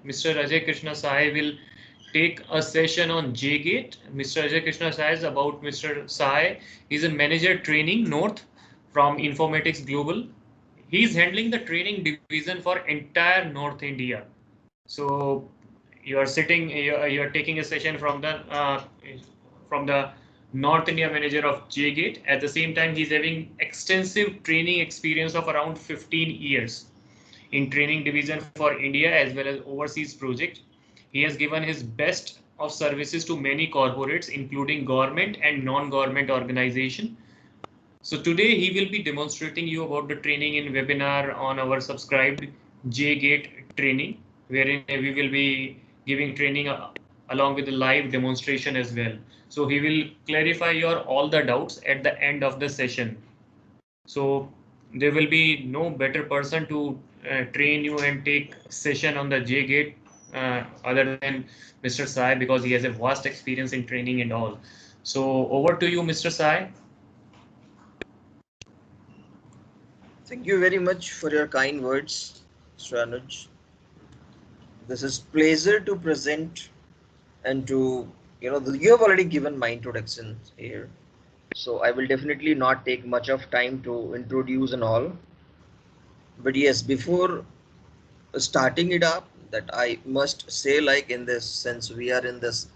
Mr. Ajay Krishna Sai will take a session on JGate. Mr. Ajay Krishna Sai is about Mr. Sai. He's a manager training North from Informatics Global. He's handling the training division for entire North India. So you are taking a session from the North India manager of JGate. At the same time, he's having extensive training experience of around 15 years in training division for India as well as overseas project. He has given his best of services to many corporates, including government and non-government organization. So today he will be demonstrating you about the training in webinar on our subscribed JGate training, wherein we will be giving training along with the live demonstration as well. So he will clarify your all the doubts at the end of the session. So there will be no better person to train you and take session on the JGate other than Mr. Sai, because he has a vast experience in training and all. So over to you, Mr. Sai. Thank you very much for your kind words, Mr. Anuj. This is pleasure to present and to, you have already given my introduction here. So I will definitely not take much of time to introduce and all. But yes, before starting it up, that I must say, like, in this sense, we are in this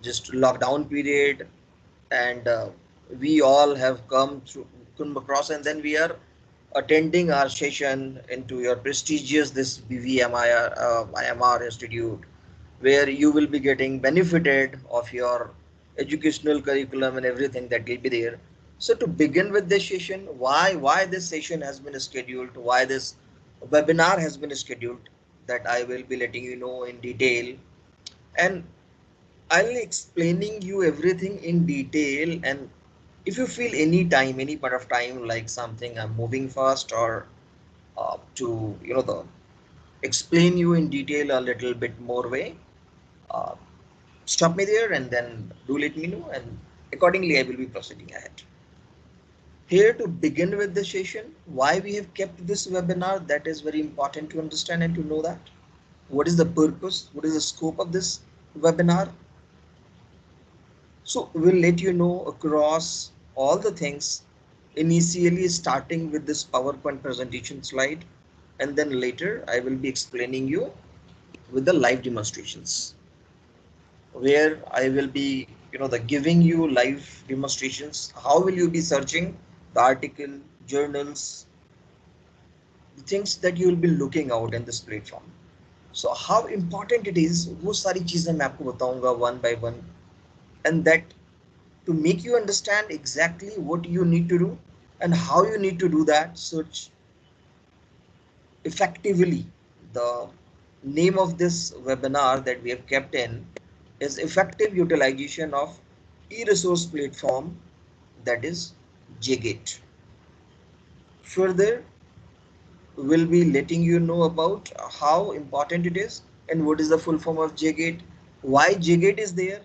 just lockdown period, and we all have come across, and then we are attending our session into your prestigious this BVMIR IMR Institute, where you will be getting benefited of your educational curriculum and everything that will be there. So to begin with this session, why this session has been scheduled, why this webinar has been scheduled, that I will be letting you know in detail, and I'll be explaining you everything in detail. And if you feel any time, any part of time, like something I'm moving fast, or to the explain you in detail a little bit more way, uh, stop me there and then do let me know, and accordingly I will be proceeding ahead. Here to begin with the session, why we have kept this webinar, that is very important to understand and to know that. What is the purpose? What is the scope of this webinar? So we'll let you know across all the things, initially starting with this PowerPoint presentation slide, and then later I will be explaining you with the live demonstrations, where I will be, the giving you live demonstrations. How will you be searching the article, journals, the things that you will be looking out in this platform. So how important it is, वो सारी चीजें मैं आपको बताऊंगा one by one, and that to make you understand exactly what you need to do and how you need to do that search effectively. The name of this webinar that we have kept in is effective utilization of e-resource platform, that is JGate. Further, we'll be letting you know about how important it is and what is the full form of JGate, why JGate is there,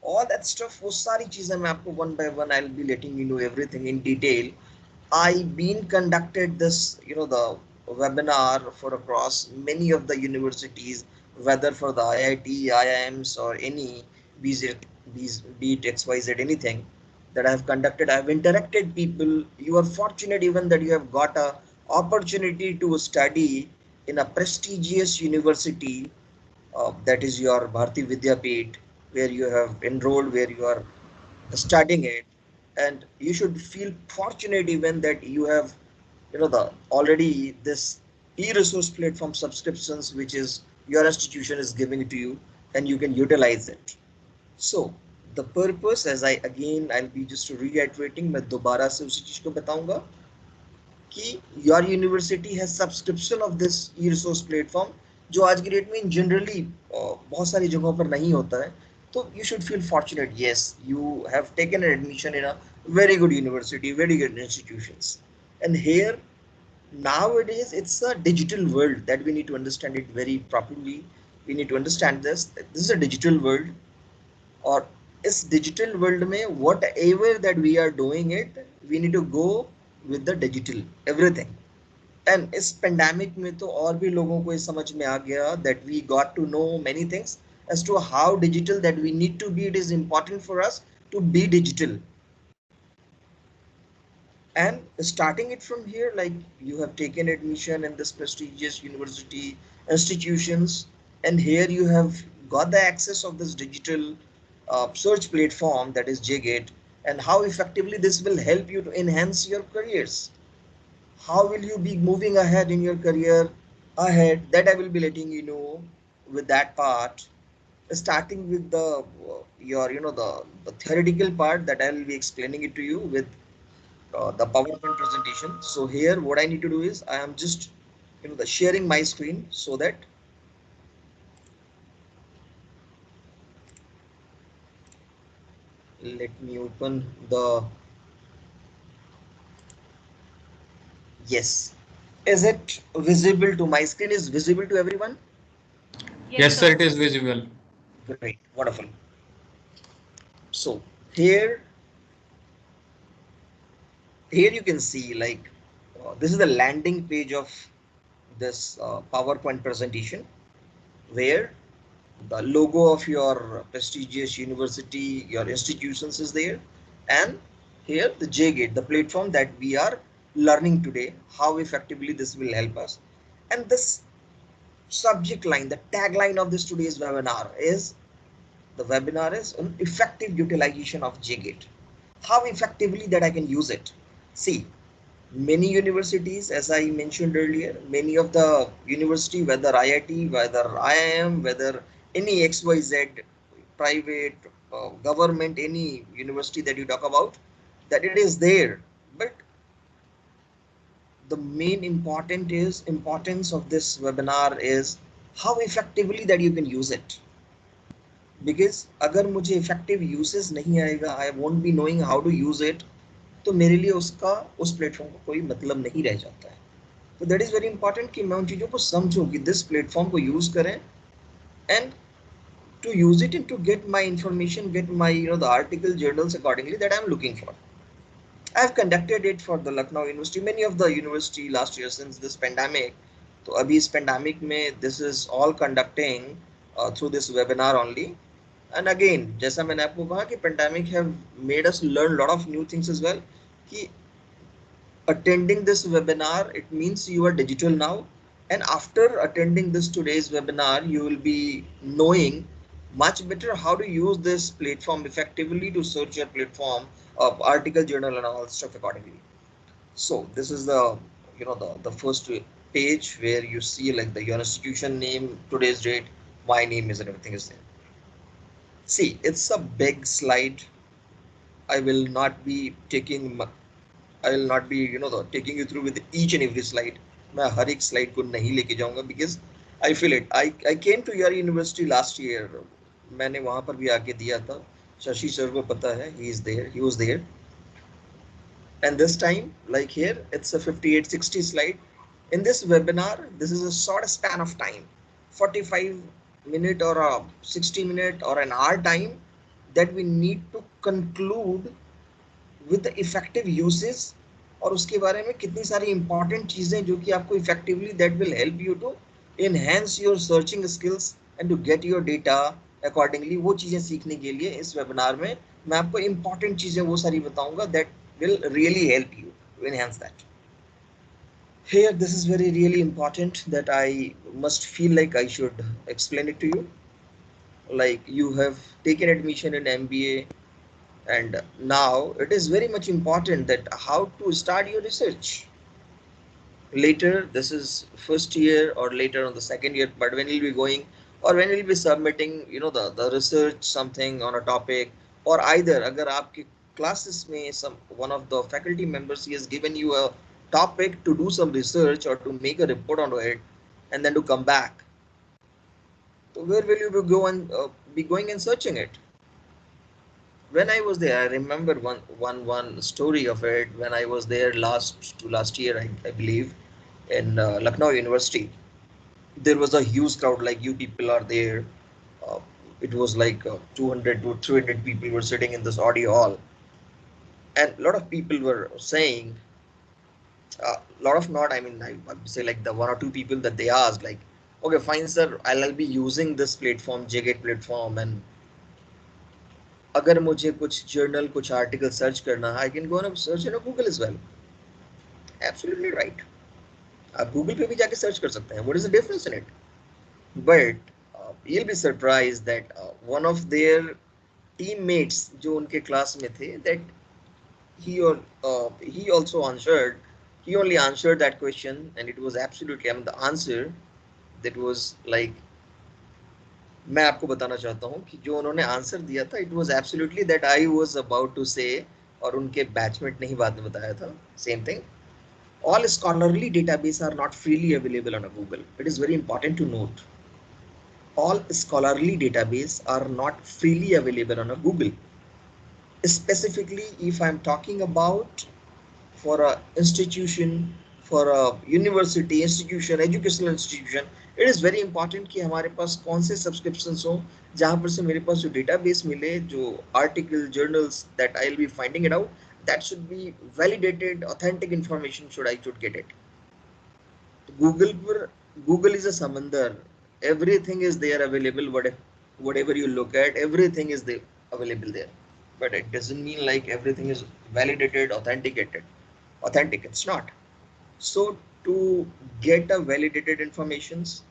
all that stuff. वो सारी चीजें मैं आपको one by one I'll be letting you know everything in detail. I been conducted this, the webinar for across many of the universities, whether for the IIT, IIMs, or any BZ, be it XYZ, anything that I have conducted. I have interacted people. You are fortunate even that you have got a opportunity to study in a prestigious university, that is your Bharati Vidyapit, where you have enrolled, where you are studying it, and you should feel fortunate even that you have, the already this e-resource platform subscriptions which is your institution is giving to you, and you can utilize it. So the purpose, as I'll be just reiterating, मैं दोबारा से उसी चीज को बताऊंगा कि your university has subscription of this e-resource platform, जो आज की डेट में जनरली बहुत सारी जगहों पर नहीं होता है. So you should feel fortunate. Yes, you have taken an admission in a very good university, very good institutions. And here nowadays it's a digital world that we need to understand it very properly. We need to understand this. This is a digital world, or इस digital world में whatever that we are doing it, we need to go with the digital everything. And इस pandemic में तो और भी लोगों को ये समझ में आ गया that we got to know many things as to how digital that we need to be. It is important for us to be digital, and starting it from here, like you have taken admission in this prestigious university institutions, and here you have got the access of this digital search platform that is JGate, and how effectively this will help you to enhance your careers. How will you be moving ahead in your career ahead, that I will be letting you know with that part, starting with the your the theoretical part that I will be explaining it to you with the PowerPoint presentation. So here what I need to do is I am just the sharing my screen, so that let me open the, yes, is it visible to my screen, is visible to everyone? Yes, sir, it is visible. Great, wonderful. So here you can see, like, this is the landing page of this PowerPoint presentation, where the logo of your prestigious university, your institutions is there, and here the JGate, the platform that we are learning today, how effectively this will help us. And this subject line, the tagline of this today's webinar is, the webinar is on effective utilization of JGate. How effectively that I can use it. See, many universities, as I mentioned earlier, many of the university, whether IIT, whether IIM, whether any XYZ private, government, any university that you talk about, that it is there. But the main importance of this webinar is how effectively that you can use it. Because अगर मुझे effective uses नहीं आएगा, I won't be knowing how to use it, तो मेरे लिए उसका उस platform का कोई मतलब नहीं रह जाता है. तो दैट इज वेरी इंपॉर्टेंट कि मैं उन चीज़ों को समझूं कि दिस प्लेटफॉर्म को यूज करें, and to use it and to get my information, get my the article journals accordingly that I'm looking for. I've conducted it for the Lucknow University, many of the university last year since this pandemic. तो अभी इस pandemic में this is all conducting through this webinar only. And again, जैसा मैंने आपको कहा कि pandemic have made us learn lot of new things as well. कि attending this webinar, it means you are digital now, and after attending this today's webinar, you will be knowing much better how to use this platform effectively to search your platform of article, journal, and all stuff accordingly. So this is the the first page where you see like your institution name, today's date, my name is, and everything is there. See, it's a big slide. I will not be taking I will not be taking you through with each and every slide. मैं हर एक slide को नहीं लेके जाऊंगा because I feel it. I came to your university last year. मैंने वहाँ पर भी आके दिया था. शशि सर को पता है. He is there. He was there. And this time, like here, it's a 5860 slide. In this webinar, this is a short span of time, 45-minute or a 60-minute or an hour time that we need to conclude with the effective uses, और उसके बारे में कितनी सारी important चीजें जो कि आपको effectively that will help you to enhance your searching skills and to get your data accordingly. वो चीजें सीखने के लिए इस webinar में मैं आपको important चीजें वो सारी बताऊंगा that will really help you to enhance that. Here, this is very really important that I must feel like I should explain it to you. Like you have taken admission in MBA, and now it is very much important that how to start your research. Later, this is first year or later on the second year, but when you'll be going or when you'll be submitting, the research something on a topic, or either agar aapki classes mein some one of the faculty members, he has given you a topic to do some research or to make a report on it and then to come back. So where will you be going and searching it? When I was there, I remember one story of it. When I was there last year, I believe, in Lucknow University, there was a huge crowd. Like you people are there. Uh, it was like 200 to 300 people were sitting in this audio hall, and a lot of people were saying A lot of not, I mean, I would say like the one or two people that they asked, like, okay, fine, sir, I'll be using this platform, JGate platform, and अगर मुझे कुछ journal, कुछ article search करना है, I can go and search in Google as well. Absolutely right. आप Google पे भी जाके search कर सकते हैं. What is the difference in it? But you'll be surprised that one of their teammates जो उनके class में थे, that he also answered, he only answered that question, and it was absolutely, I mean, the answer that was like, मैं आपको बताना चाहता हूँ कि जो उन्होंने आंसर दिया था, it was absolutely that I was about to say, और उनके बैचमेट ने ही बाद में बताया था same thing. All scholarly database are not freely available on a Google. It is very important to note. All scholarly database are not freely available on a Google. Specifically, if I'm talking about for a institution, for a university institution, educational institution, it is very important कि हमारे पास कौन से subscriptions हो जहाँ पर से मेरे पास जो database मिले, जो article journals that I'll be finding it out, that should be validated, authentic information should get it. Google पर, Google is a samandar. Everything is there available. Whatever you look at, everything is there available there. But it doesn't mean like everything is validated, authenticated. Authentic, it's not. So to get a validated informations,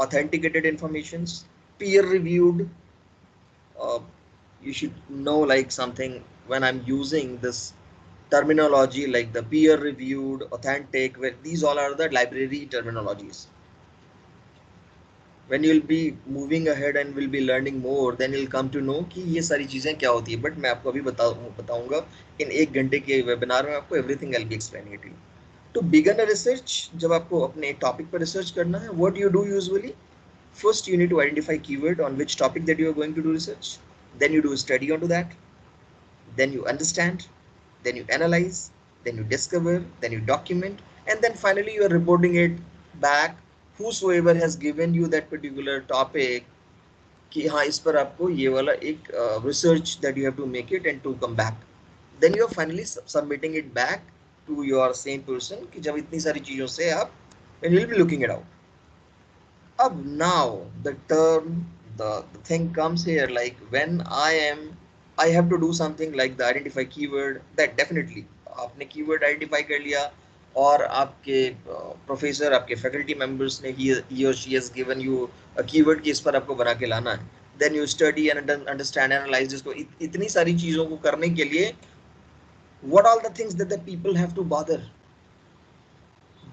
authenticated informations, peer reviewed, uh, you should know like something when I'm using this terminology like the peer reviewed, authentic, where these all are the library terminologies. When you'll be moving ahead and will be learning more, then you'll come to know कि ये सारी चीजें क्या होती है. But मैं आपको अभी बताऊंगा इन 1 घंटे के वेबिनार में आपको everything I'll be explaining it to you. To begin a research, जब आपको अपने टॉपिक पर रिसर्च करना है, what you do usually, first you need to identify keyword on which topic that you are going to do research. Then you do a study onto that. Then you understand. Then you analyze. Then you discover. Then you document. And then finally you are reporting it back. Whosoever has given you that particular topic, कि हाँ इस पर आपको ये वाला एक research that you have to make it and to come back. Then you are finally submitting it back to your same person कि जब इतनी सारी चीजों से आप, and you'll be looking it out. अब now the thing comes here, like when I have to do something like the identify keyword, that definitely आपने keyword identify कर लिया, और आपके प्रोफेसर, आपके फैकल्टी मेंबर्स ने he or she has given you a keyword कि इस पर आपको बना के लाना है. Then you study and understand, analyze इसको. इतनी सारी चीजों को करने के लिए what all the things that the people have to bother,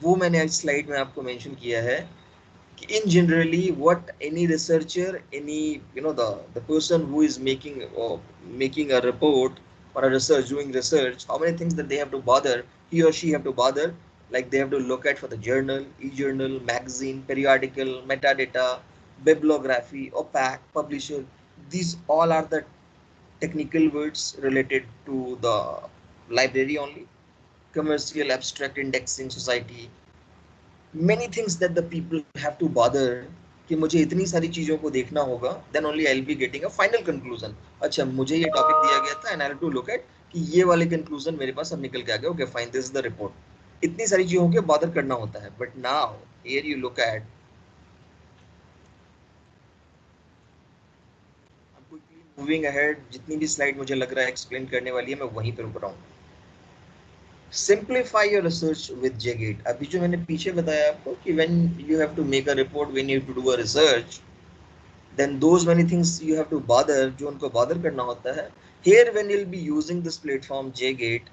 वो मैंने आज स्लाइड में आपको मेंशन किया है. In generally what any researcher, any the person who is making a report or a research, doing research, how many things that they have to bother, he or she have to bother, like they have to look at for the journal, e-journal, magazine, periodical, metadata, bibliography, opac, publisher. These all are the technical words related to the library only. Commercial abstract indexing society, many things that the people have to bother कि मुझे इतनी सारी चीजों को देखना होगा, then only I'll be getting a final conclusion. अच्छा, मुझे ये टॉपिक दिया गया था and I have to look at कि ये वाले conclusion मेरे पास अब निकल के आ गया. Okay, fine, this is the report. इतनी सारी चीजों के बॉदर करना होता है. But now here you look at, quickly moving ahead, जितनी भी स्लाइड मुझे लग रहा है एक्सप्लेन करने वाली है, मैं वहीं पर रुक रहा हूँ. Simplify your research with JGate. अभी जो मैंने पीछे बताया आपको कि when you have to make a report, when you have to do a research, then those many things you have to bother, जो उनको bother करना होता है. Here when you'll be using this platform JGate,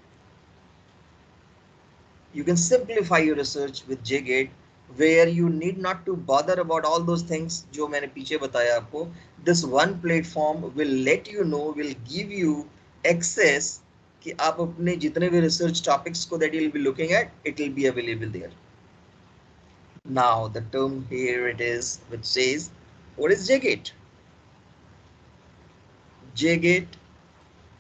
you can simplify your research with JGate, where you need not to bother about all those things जो मैंने पीछे बताया आपको. This one platform will let you know, will give you access कि आप अपने जितने भी research topics को that you'll be looking at, it will be available there. Now the term here it is which says, what is JGate? JGate,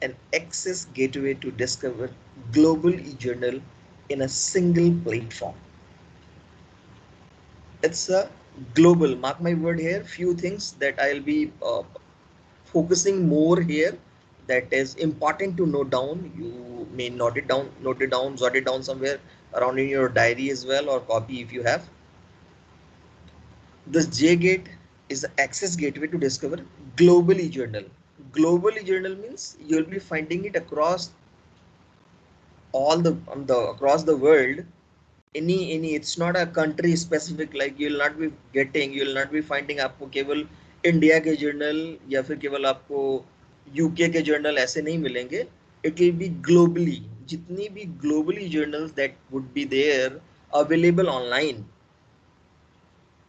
an access gateway to discover global e-journal in a single platform. It's a global, mark my word here, few things that I'll be focusing more here that is important to note down. You may note it down, jot it down somewhere. around in your diary as well, or copy if you have. This JGate is the access gateway to discover global e-journal. Global e-journal means you'll be finding it across all the across the world. Any it's not a country specific, like you'll not be finding आपको केवल India के journal या फिर केवल आपको UK के journal ऐसे नहीं मिलेंगे. It will be globally, जितनी भी globally journals that would be there available online.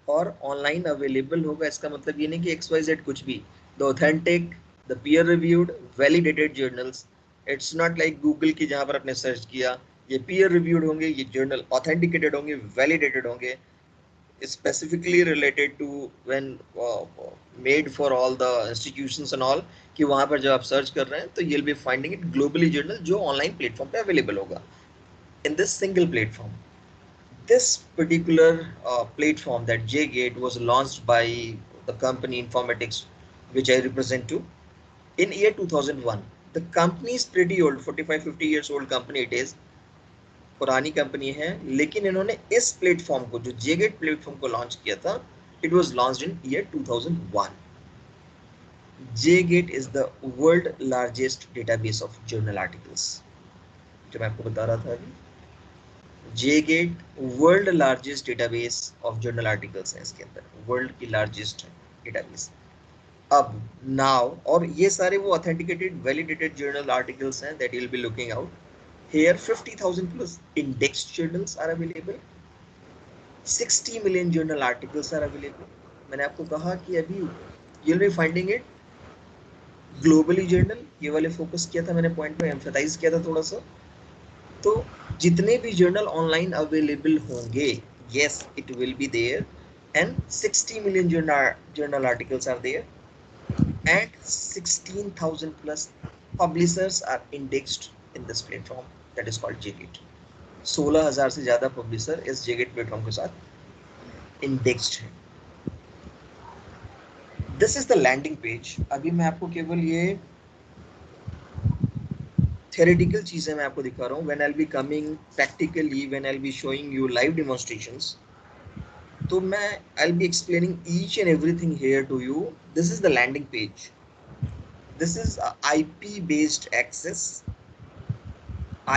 और ऑनलाइन अवेलेबल होगा इसका मतलब ये नहीं कि XYZ कुछ भी. The authentic, the peer reviewed, validated journals. It's not like Google की जहां पर आपने सर्च किया, ये पीयर रिव्यूड होंगे, ये जर्नल ऑथेंटिकेटेड होंगे, वैलिडेटेड होंगे, specifically related to when made for all the institutions and all, कि वहां पर जब आप सर्च कर रहे हैं तो you'll be finding it globally journal जो ऑनलाइन प्लेटफॉर्म पे अवेलेबल होगा in this single platform. This particular platform, that JGate, was launched by the company Informatics, which I represent to, in year 2001. The company is pretty old, 45-50 years old company it is. पुरानी company है, लेकिन इन्होंने इस platform को, जो JGate platform को launch किया था, it was launched in year 2001. JGate is the world largest database of journal articles, जो मैं आपको बता रहा था अभी. JGate world largest database of journal articles है, इसके अंदर वर्ल्ड की लार्जेस्ट डेटाबेस. अब नाउ, और ये सारे वो ऑथेंटिकेटेड वैलिडेटेड जर्नल आर्टिकल्स हैं that you will be looking out here. 50,000 plus indexed journals are available. 60 million journal articles are available. मैंने आपको कहा कि अभी you will be finding it globally journal. ये वाले फोकस किया था मैंने, पॉइंट पे एम्फसाइज किया था थोड़ा सा. तो जितने भी जर्नल ऑनलाइन अवेलेबल होंगे, yes, it will be there, and 60 million journal articles are there, and 16,000 plus publishers are indexed in this platform that is called JGate. 16,000 से ज्यादा पब्लिशर इस JGate प्लेटफॉर्म के साथ इंडेक्स्ड है. This is the landing page. अभी मैं आपको केवल ये theoretical चीजें मैं आपको दिखा रहा हूँ. when I'll be coming practically, when I'll be showing you live demonstrations, तो मैं I'll be explaining each and everything here to you. This is the landing page. This is IP based access.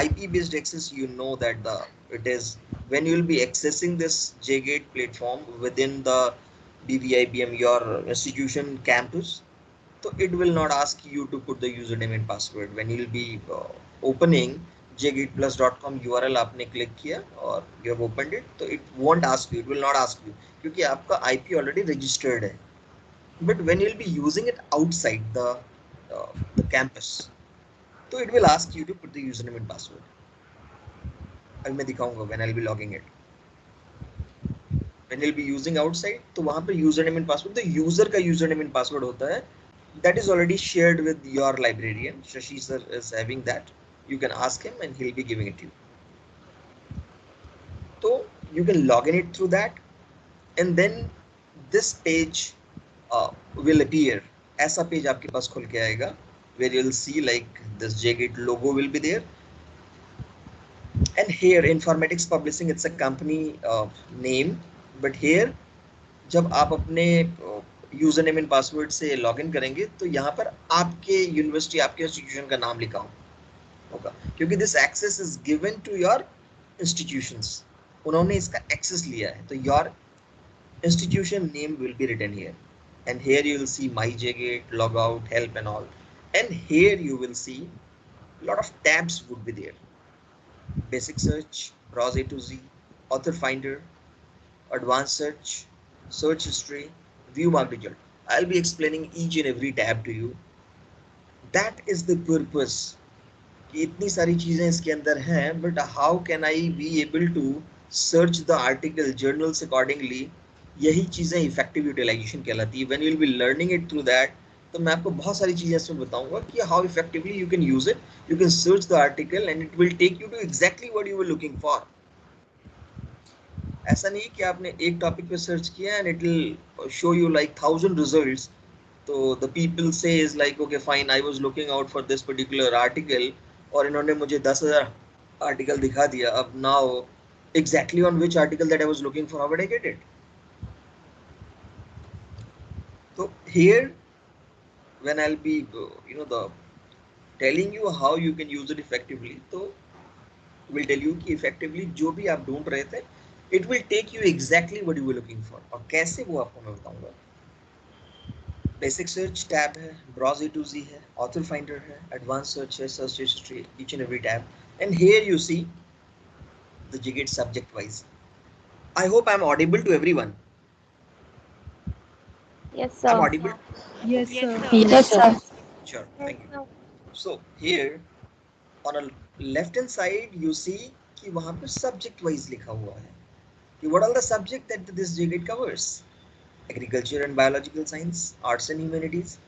IP based access, you know that it is when you will be accessing this JGate platform within the BVIBM, your institution campus. So it will not ask you to put the username and password. When you will be opening jgateplus.com URL आपने click किया और you have opened it, तो it won't ask you, it will not ask you, क्योंकि आपका IP already registered है. But when you will be using it outside the campus, तो it will ask you to put the username and password. अभी मैं दिखाऊंगा when I will be logging it. When you will be using outside, तो वहाँ पे username and password, the user का username and password होता है. That is already shared with your librarian. Shashi sir is having that. You can ask him and he'll be giving it to you. So you can log in it through that, and then this page will appear. ऐसा page आपके पास खुल के आएगा where you'll see like this JGate logo will be there, and here Informatics Publishing, it's a company name, but here जब आप अपने user name and password से login करेंगे तो यहाँ पर आपके यूनिवर्सिटी, आपके इंस्टीट्यूशन का नाम लिखा होगा, क्योंकि this access is given to your institutions. उन्होंने इसका एक्सेस लिया है, तो your institution name will be written here, and here you will see my JGate, log out, help and all, and here you will see lot of tabs would be there. Basic search, browse A to Z, author finder, advanced search, search history, view marked result. I'll be explaining each and every tab to you. That is the purpose. कि इतनी सारी चीजें इसके अंदर हैं, but how can I be able to search the article, journals accordingly? यही चीजें effective utilization कहलाती है. When you will be learning it through that, तो मैं आपको बहुत सारी चीजें इसमें बताऊंगा कि how effectively you can use it. You can search the article and it will take you to exactly what you were looking for. ऐसा नहीं कि आपने एक टॉपिक पे सर्च किया and it will show you like 1000 results. तो the people से is like okay fine, I was looking out for this particular article और इन्होंने मुझे 10,000 आर्टिकल दिखा दिया. अब now exactly on which article that I was looking for, how would I get it? So here, when I'll be the telling you how you can use it effectively, तो will tell you कि effectively जो भी आप ढूंढ रहे थे, it will take you exactly what you were looking for. और कैसे वो आपको मैं बताऊंगा. बेसिक सर्च टैब है, ब्राउज ए टू जी है, ऑथर फाइंडर है, एडवांस सर्च है, search history, each and every tab. And here you see the Jigit subject wise. I hope I'm audible to everyone. Yes, I'm sir. audible. Yes, Okay. sir. Yes, sir. Sure. Thank you. So here on a left hand side you see कि वहाँ पे subject wise लिखा हुआ है कि what are the subject that this Jigit covers. Agriculture and biological science, arts and humanities,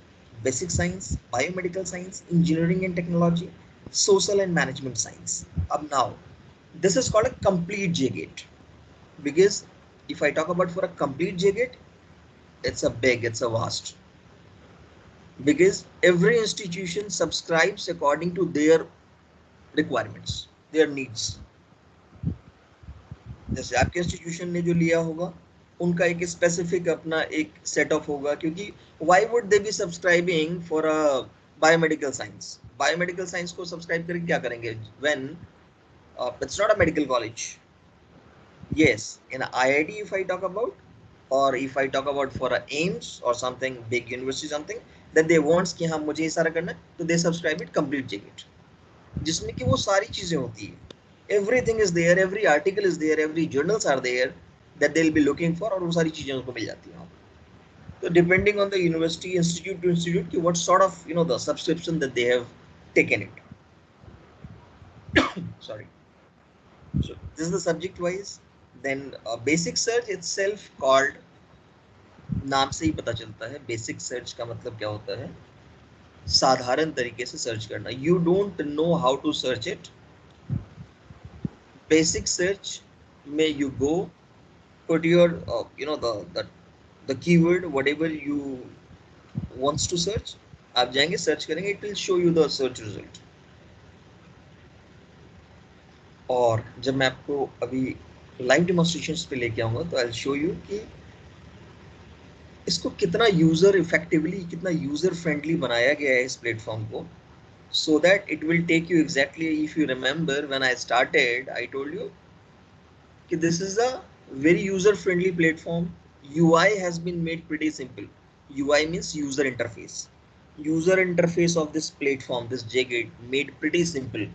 basic science, biomedical science, engineering and technology, social and management science. Now, this is called a complete JGATE because if I talk about for a complete JGATE, it's a vast, because every institution subscribes according to their requirements, their needs. जैसे आपके institution ने जो लिया होगा उनका एक specific अपना एक सेटअप होगा, क्योंकि why would they B subscribing for a biomedical science. Biomedical science को सब्सक्राइब करके क्या करेंगे when it's not a medical college. yes, in IIT if I talk about, or if I talk about for a AIMS or something big university something that they wants कि हाँ मुझे ये सारा करना है, तो they subscribe it complete JGATE जिसमें कि वो सारी चीजें होती है. Everything is there, every article is there, every journals are there that they'll be looking for, और वो सारी चीजें उनको मिल जाती हैं. So depending on the university, institute to institute, कि what sort of the subscription that they have taken it. Sorry. So this is the subject wise. Then basic search itself called, नाम से ही पता चलता है बेसिक सर्च का मतलब क्या होता है, साधारण तरीके से सर्च करना. You don't know how to search it. Basic search may you go put your the keyword whatever you wants to search. आप जाएंगे सर्च करेंगे, it will show you the search result. और जब मैं आपको अभी लाइव डेमोन्स्ट्रेशंस पे लेके आऊंगा तो I'll show you कि इसको कितना यूजर इफेक्टिवली, कितना यूजर फ्रेंडली बनाया गया है इस प्लेटफॉर्म को, so that it will take you exactly. If you remember when I started I told you कि this is a very user friendly platform. UI has been made pretty simple. UI means user interface. User interface of this platform, this JGATE, made pretty simple.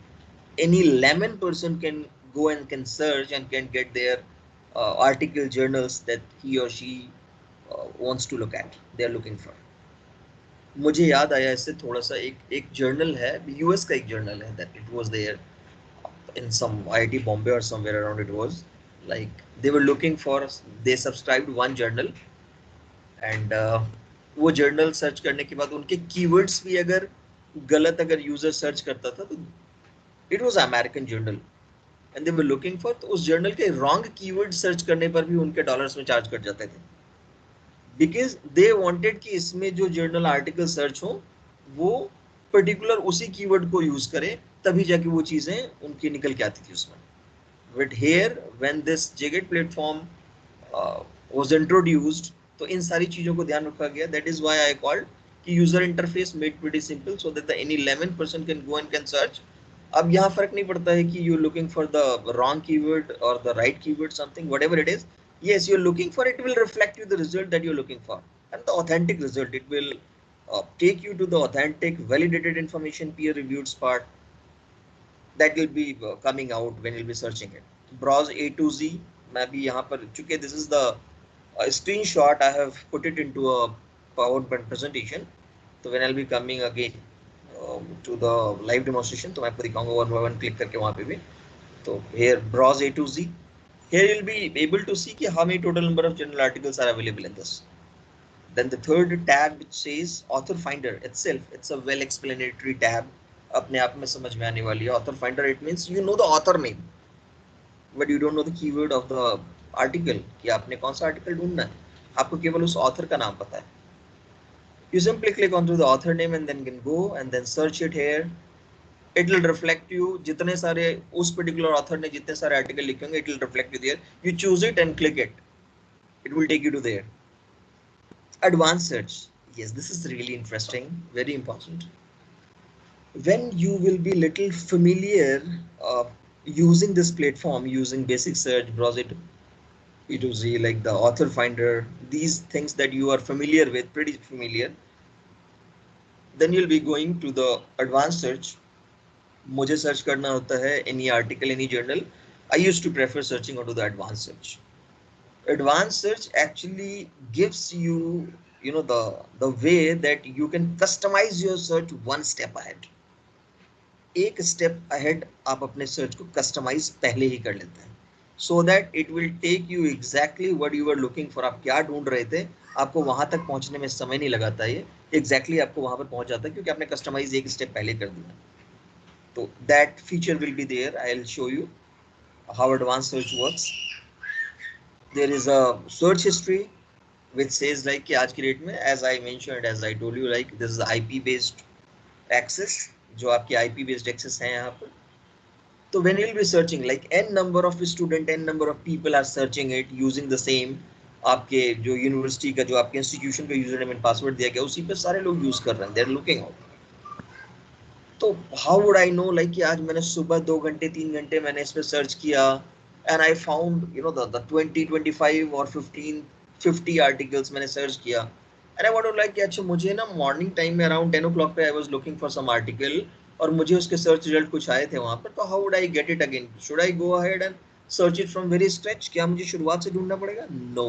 Any layman person can go and can search and can get their article, journals that he or she wants to look at, they are looking for. मुझे याद आया इससे थोड़ा सा, एक journal है, US का एक जर्नल है, that it was there in some IIT Bombay or somewhere around. It was like they were looking for, they subscribed one journal and वो जर्नल सर्च करने के बाद उनके कीवर्ड्स भी अगर गलत अगर यूजर सर्च करता था तो it was American journal and they were looking for, तो उस जर्नल के रॉन्ग कीवर्ड सर्च करने पर भी उनके डॉलर्स में चार्ज कट जाते थे, बिकॉज दे वांटेड कि इसमें जो जर्नल आर्टिकल सर्च हो वो पर्टिकुलर उसी कीवर्ड को यूज करे, तभी जाके वो चीजें उनकी निकल के आती थी उसमें. But here when this JGATE platform was introduced, तो इन सारी चीजों को ध्यान रखा गया. That is why I called कि user interface made pretty simple so that any layman person can go and can search. अब यहाँ फर्क नहीं पड़ता है कि you looking for the wrong keyword और the right keyword, something whatever it is. Yes, you're looking for, it will reflect you the result that you're looking for, and the authentic result. It will take you to the authentic, validated information, peer reviewed part that will be coming out when you'll be searching it. Browse A to Z. मैं भी यहाँ पर चूंकि this is the screenshot, I have put it into a PowerPoint presentation. तो when I'll be coming again to the live demonstration, तो मैं आपको दिखाऊंगा one by one click करके वहाँ पे भी. तो here browse A to Z. Here you'll be able to see how many total number of journal articles are available in this. Then the third tab which says author finder itself, it's a well explanatory tab. अपने आप में समझ में आने वाली है. Author finder, it means you know the author name, but you don't know the keyword of the article कि आपने कौन सा article ढूंढना है, आपको केवल उस author का नाम पता है. You simply click onto the author name and then can go and then search it here. It will reflect you जितने सारे उस particular author ने जितने सारे article लिखे होंगे, it will reflect you there. You choose it and click it. It will take you to there. Advanced search. Yes, this is really interesting, very important. When you will be little familiar using this platform, using basic search, browse it, E2Z, like the author finder, these things that you are familiar with, pretty familiar, then you'll be going to the advanced search. मुझे search करना होता है any article, any journal. I used to prefer searching onto the advanced search. Advanced search actually gives you, you know, the way that you can customize your search one step ahead. एक step ahead आप अपने search को customise पहले ही कर लेते हैं, so that it will take you exactly what you are looking for. आप क्या ढूंढ रहे थे, आपको वहां तक पहुंचने में समय नहीं लगाता, ये एग्जैक्टली आपको वहां पर पहुंच जाता है क्योंकि आपने कस्टमाइज एक स्टेप पहले कर दिया. तो that feature will be there. I will show you how advance search works. There is a search history which says like कि आज की डेट में, as I mentioned, as I told you, like this is IP based access, जो आपकी IP based access है यहाँ पर. तो when you will be searching, like n number of student, n number of people are searching it using the same, आपके जो university का, जो आपके इंस्टीट्यूशन का यूजर नेम एंड पासवर्ड दिया गया, उसी पे सारे लोग यूज कर रहे हैं, दे आर लुकिंग आउट. तो how would I know, like कि आज मैंने सुबह 2 घंटे 3 घंटे मैंने इस पे सर्च किया and I found you know the 20 25 और 15 50 आर्टिकल्स मैंने सर्च किया and I want to like कि अच्छा मुझे ना मॉर्निंग टाइम में अराउंड 10 o'clock पे I was looking for some article और मुझे उसके सर्च रिजल्ट कुछ आए थे वहां पर. तो how would I get it again? Should I go ahead and search it from very scratch? क्या मुझे शुरुआत से ढूंढना पड़ेगा? No,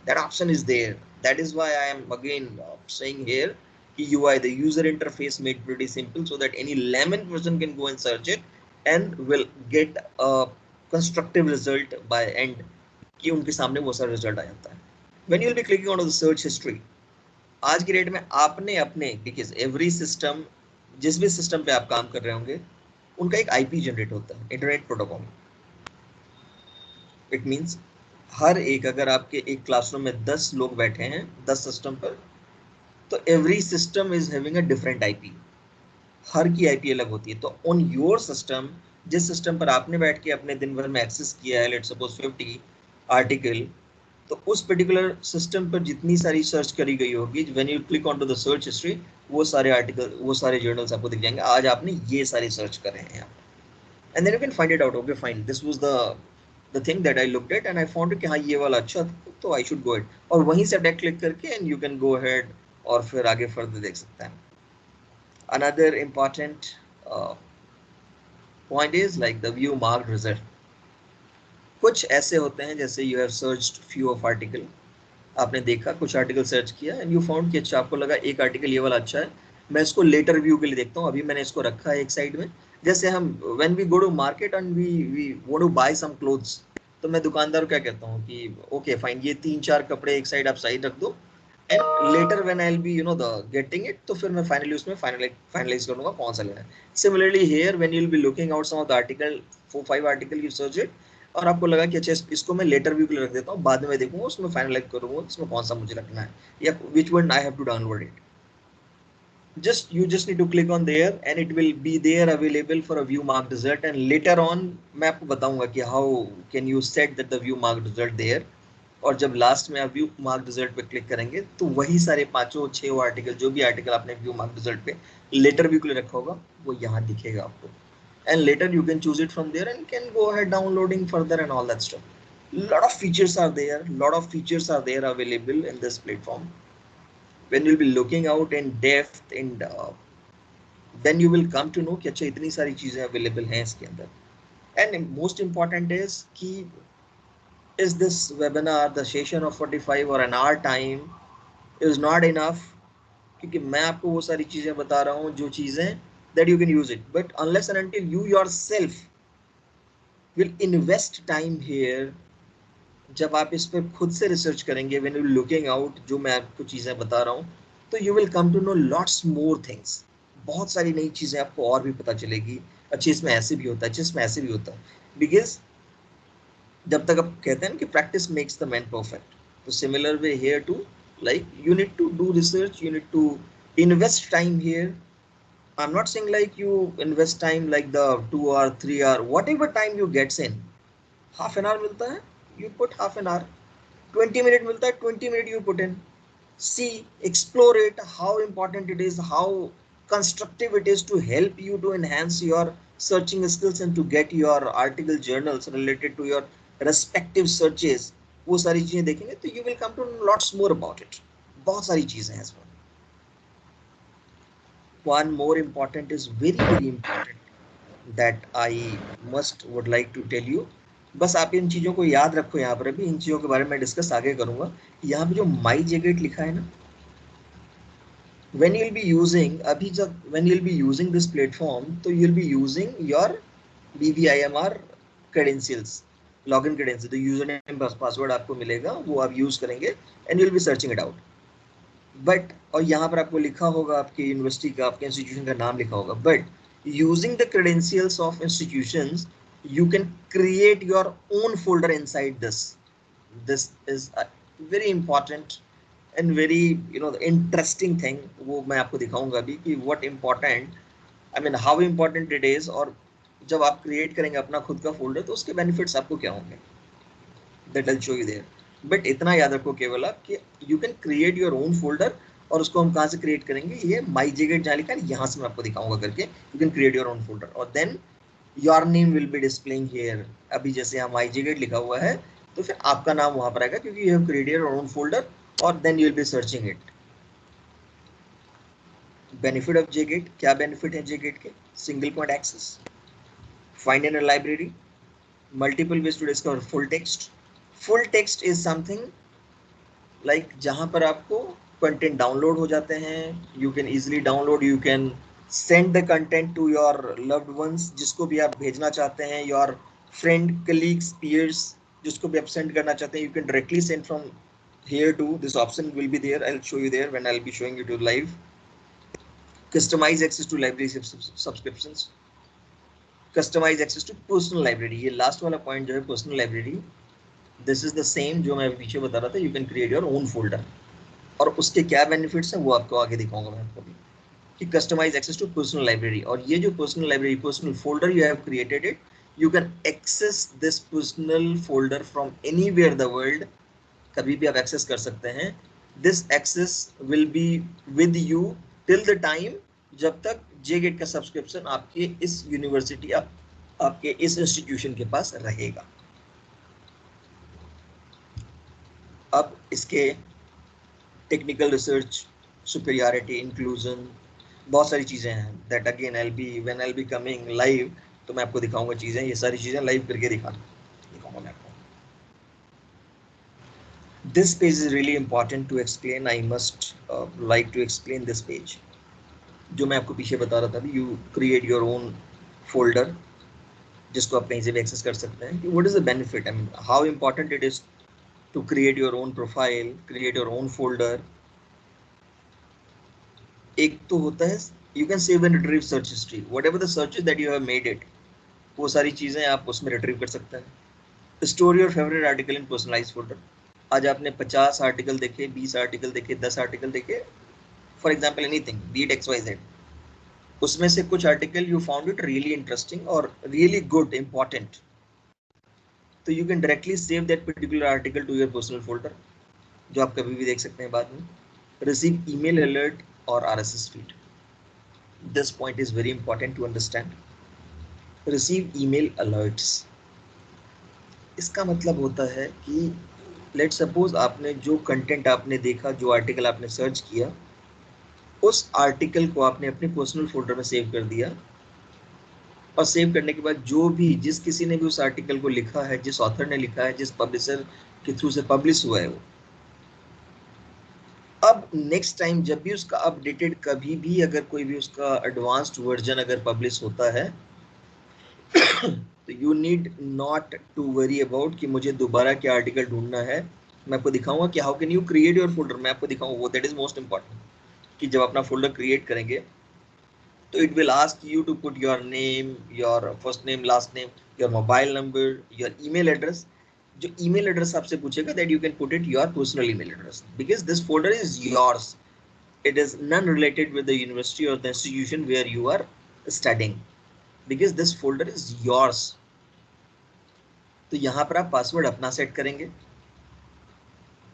that option is there. That is why I am again saying here UI, the user interface, made pretty simple so that any layman person can go and search it and will get a constructive result by end, कि उनके सामने वो सारा result आ जाता है. When you will be clicking on the search history, आज की date में आपने अपने, because every system, जिस भी सिस्टम पे आप काम कर रहे होंगे, उनका एक IP जनरेट होता है, इंटरनेट प्रोटोकॉल. इट मीन्स हर एक, अगर आपके एक क्लासरूम में 10 लोग बैठे हैं 10 सिस्टम पर, तो every system is having a different IP. हर की आईपी अलग होती है. तो ऑन योर सिस्टम, जिस सिस्टम पर आपने बैठ के अपने दिन भर में एक्सेस किया है, लेट्स सपोज 50 आर्टिकल, तो उस पर्टिकुलर सिस्टम पर जितनी सारी सर्च करी गई होगी, when you click on to the search history, वो सारे आर्टिकल, वो सारे जर्नल्स आपको दिख जाएंगे. आज आपने ये सारे सर्च करे हैं यहाँ, and then you can find it out. Okay fine, this was the thing that I looked at and I found कि हाँ ये वाला अच्छा था, तो आई शुड गो इट. और वहीं से डायरेक्ट क्लिक करके and you can go ahead और फिर आगे फर्दर देख सकते हैं. Another important point is like the view marked result. कुछ ऐसे होते हैं जैसे you have searched few of article, आपने देखा कुछ आर्टिकल सर्च किया एंड यू फाउंड कि अच्छा, आपको लगा एक आर्टिकल ये वाला अच्छा है, मैं इसको लेटर व्यू के लिए देखता हूँ, अभी मैंने इसको रखा है एक साइड में. जैसे हम when we go to market and we want to buy some clothes, तो मैं दुकानदार को क्या कहता हूँ कि ओके फाइन, ये 3-4 कपड़े एक साइड आप साइड रख दो and later when I will B you know the getting it, तो फिर मैं फाइनली उसमें फाइनलाइज कर लूंगा कौन सा लेना है. Similarly here when you will be looking out some of the article, 4-5 article you search it, और आपको लगा कि अच्छा इसको मैं लेटर व्यू के लिए रख देता हूँ, बाद में मैं देखूंगा उसमें फाइनलाइज करूंगा इसमें कौन सा मुझे रखना है या which one I have to download it. You just need to click on there and it will be there available for a view marked result. And later on मैं आपको बताऊंगा कि how can you set that the view marked result there. और जब last में आप view mark result पे click करेंगे तो वही सारे 5-6 आर्टिकल, जो भी आर्टिकल आपने व्यू मार्क रिजल्ट पे लेटर व्यू के लिए रखा होगा, वो यहाँ दिखेगा आपको. And later you can choose it from there and can go ahead downloading further and all that stuff. Lot of features are there available in this platform. When you'll be looking out in depth and then you will come to know कि अच्छा इतनी सारी चीजें available हैं इसके अंदर. And most important is कि is this webinar, the session of 45 or an hour time is not enough, क्योंकि मैं आपको वो सारी चीजें बता रहा हूँ जो चीजें that you can use it, but unless and until you yourself will invest time here, जब आप इस पर खुद से रिसर्च करेंगे, when you looking out, जो मैं आपको चीजें बता रहा हूँ, तो you will come to know lots more things. बहुत सारी नई चीजें आपको और भी पता चलेगी. अच्छा इसमें ऐसे भी होता है, अच्छा इसमें ऐसे भी होता है, because जब तक आप कहते हैं कि practice makes the man perfect, तो similar way here too, like you need to do research, you need to invest time here, I'm not saying like you invest time like the 2 hour, 3 hour, whatever time you gets in. Half an hour मिलता है, you put half an hour. 20 minute मिलता है, 20 minute you put in. See, explore it, how important it is, how constructive it is to help you to enhance your searching skills and to get your article journals related to your respective searches. वो सारी चीजें देखेंगे तो you will come to know lots more about it. बहुत सारी चीजें हैं इसमें. One more important is very important that I must would like to tell you. बस आप इन चीज़ों को याद रखो. यहाँ पर अभी इन चीज़ों के बारे में डिस्कस आगे करूँगा. यहाँ पे जो माई जेगेट लिखा है ना, when you'll be using अभी जब when you'll be using this platform तो you'll be using your BVIMR credentials, login credentials, तो यूजर नेम पासवर्ड आपको मिलेगा, वो आप यूज करेंगे and you'll be searching it out. But और यहाँ पर आपको लिखा होगा आपकी यूनिवर्सिटी का, आपके इंस्टीट्यूशन का नाम लिखा होगा. But using the credentials of institutions you can create your own folder inside this. This is a very important and very interesting thing. वो मैं आपको दिखाऊंगा अभी कि what important, I mean how important it is. और जब आप create करेंगे अपना खुद का फोल्डर तो उसके बेनिफिट्स आपको क्या होंगे, that I'll show you there. But इतना याद रखो केवल आप कि you can create your own folder. और उसको हम कहाँ से क्रिएट करेंगे, ये माई जेगेट जहाँ लिखा है यहाँ से मैं आपको दिखाऊंगा करके. You can create your own folder और then your name will be displaying here. अभी जैसे यहाँ माई जेगेट लिखा हुआ है तो फिर आपका नाम वहां पर आएगा क्योंकि you have created your own folder और then you will be searching it. Benefit of JGATE, क्या बेनिफिट है जेगेट के? Single point access, find in a library, multiple ways to discover full text. Full text is something like जहां पर आपको content download हो जाते हैं. You can easily download, you can send the content to your loved ones, जिसको भी आप भेजना चाहते हैं, योर फ्रेंड, कलीग्स, पीयर्स, जिसको भी आप सेंड करना चाहते हैं. You can directly send from here to this option will be there. I'll show you there when I'll be showing you to live. Customize access to library subscriptions, customize access to personal library. ये last वाला point जो है personal library, this is the same जो मैं पीछे बता रहा था. You can create your own folder और उसके क्या बेनिफिट्स हैं वो आपको आगे दिखाऊंगा मैं आपको भी कि customise access to personal library. और ये जो personal library, personal folder you have created it, you can access this personal folder from anywhere the world. कभी भी आप एक्सेस कर सकते हैं. This access will be with you till the time जब तक जेगेट का सब्सक्रिप्शन आपके इस यूनिवर्सिटी, आपके इस इंस्टीट्यूशन के पास रहेगा. अब इसके टेक्निकल रिसर्च, सुपीरियरिटी, इंक्लूजन, बहुत सारी चीज़ें हैं. That again when I will be coming live तो मैं आपको दिखाऊंगा चीज़ें. ये सारी चीज़ें लाइव करके दिखाऊंगा मैं आपको. This page is really important to explain. I must like to explain this page. जो मैं आपको पीछे बता रहा था अभी, you create your own folder जिसको आप कहीं से भी एक्सेस कर सकते हैं. What is the benefit? I mean, how important it is to create your own profile, create your own folder. एक तो होता है you can save and retrieve search history. Whatever the searches that you have made it, वो सारी चीज़ें आप उसमें retrieve कर सकते हैं. Store your favorite article in personalized folder. आज आपने 50 आर्टिकल देखे, 20 आर्टिकल देखे, 10 आर्टिकल देखे, for example anything, be it XYZ. उसमें से कुछ article you found it really interesting और रियली गुड, इंपॉर्टेंट, तो you can directly save that particular article to your personal folder जो आप कभी भी देख सकते हैं बाद में. रिसीव ईमेल अलर्ट और RSS feed. This point is very important to understand. Receive email alerts, इसका मतलब होता है कि लेट सपोज आपने जो कंटेंट आपने देखा, जो आर्टिकल आपने सर्च किया, उस आर्टिकल को आपने अपने पर्सनल फोल्डर में सेव कर दिया. और सेव करने के बाद जो भी, जिस किसी ने भी उस आर्टिकल को लिखा है, जिस ऑथर ने लिखा है, जिस पब्लिशर के थ्रू से पब्लिश हुआ है वो, अब नेक्स्ट टाइम जब भी उसका अपडेटेड, कभी भी अगर कोई भी उसका एडवांस्ड वर्जन अगर पब्लिश होता है तो you need not to worry about कि मुझे दोबारा क्या आर्टिकल ढूंढना है. मैं आपको दिखाऊंगा कि how can you create your folder. मैं आपको दिखाऊंगा वो, दैट इज मोस्ट इंपॉर्टेंट, कि जब अपना फोल्डर क्रिएट करेंगे तो it will ask you to put your name, your first name, last name, your mobile number, your email address. जो ईमेल एड्रेस आपसे पूछेगा that you can put it your personal email address because this folder is yours. it is none related with the university or the institution where you are studying, because this folder is yours. तो यहाँ पर आप password अपना set करेंगे,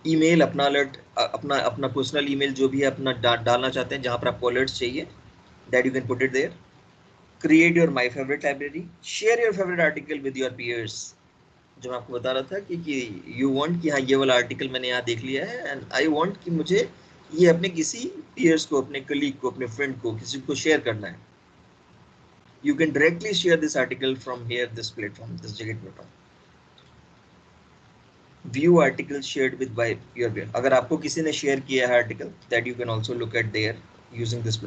email अपना alert, अपना अपना personal email जो भी है अपना डालना चाहते हैं, जहाँ पर आपको अलर्ट्स चाहिए, that you can put it there. Create your my favourite library, share your favourite article with your peers. जो मैं आपको बता रहा था कि यू वांट कि हाँ ये वाला आर्टिकल मैंने यहाँ देख लिया है एंड आई वांट कि मुझे ये अपने किसी पीयर्स को, अपने कलीग को, अपने फ्रेंड को, किसी को शेयर करना है. You can directly share this article from here, this platform, this JGate platform. View article shared with by your peer. अगर आपको किसी ने share किया है article, that you can also look at there using this.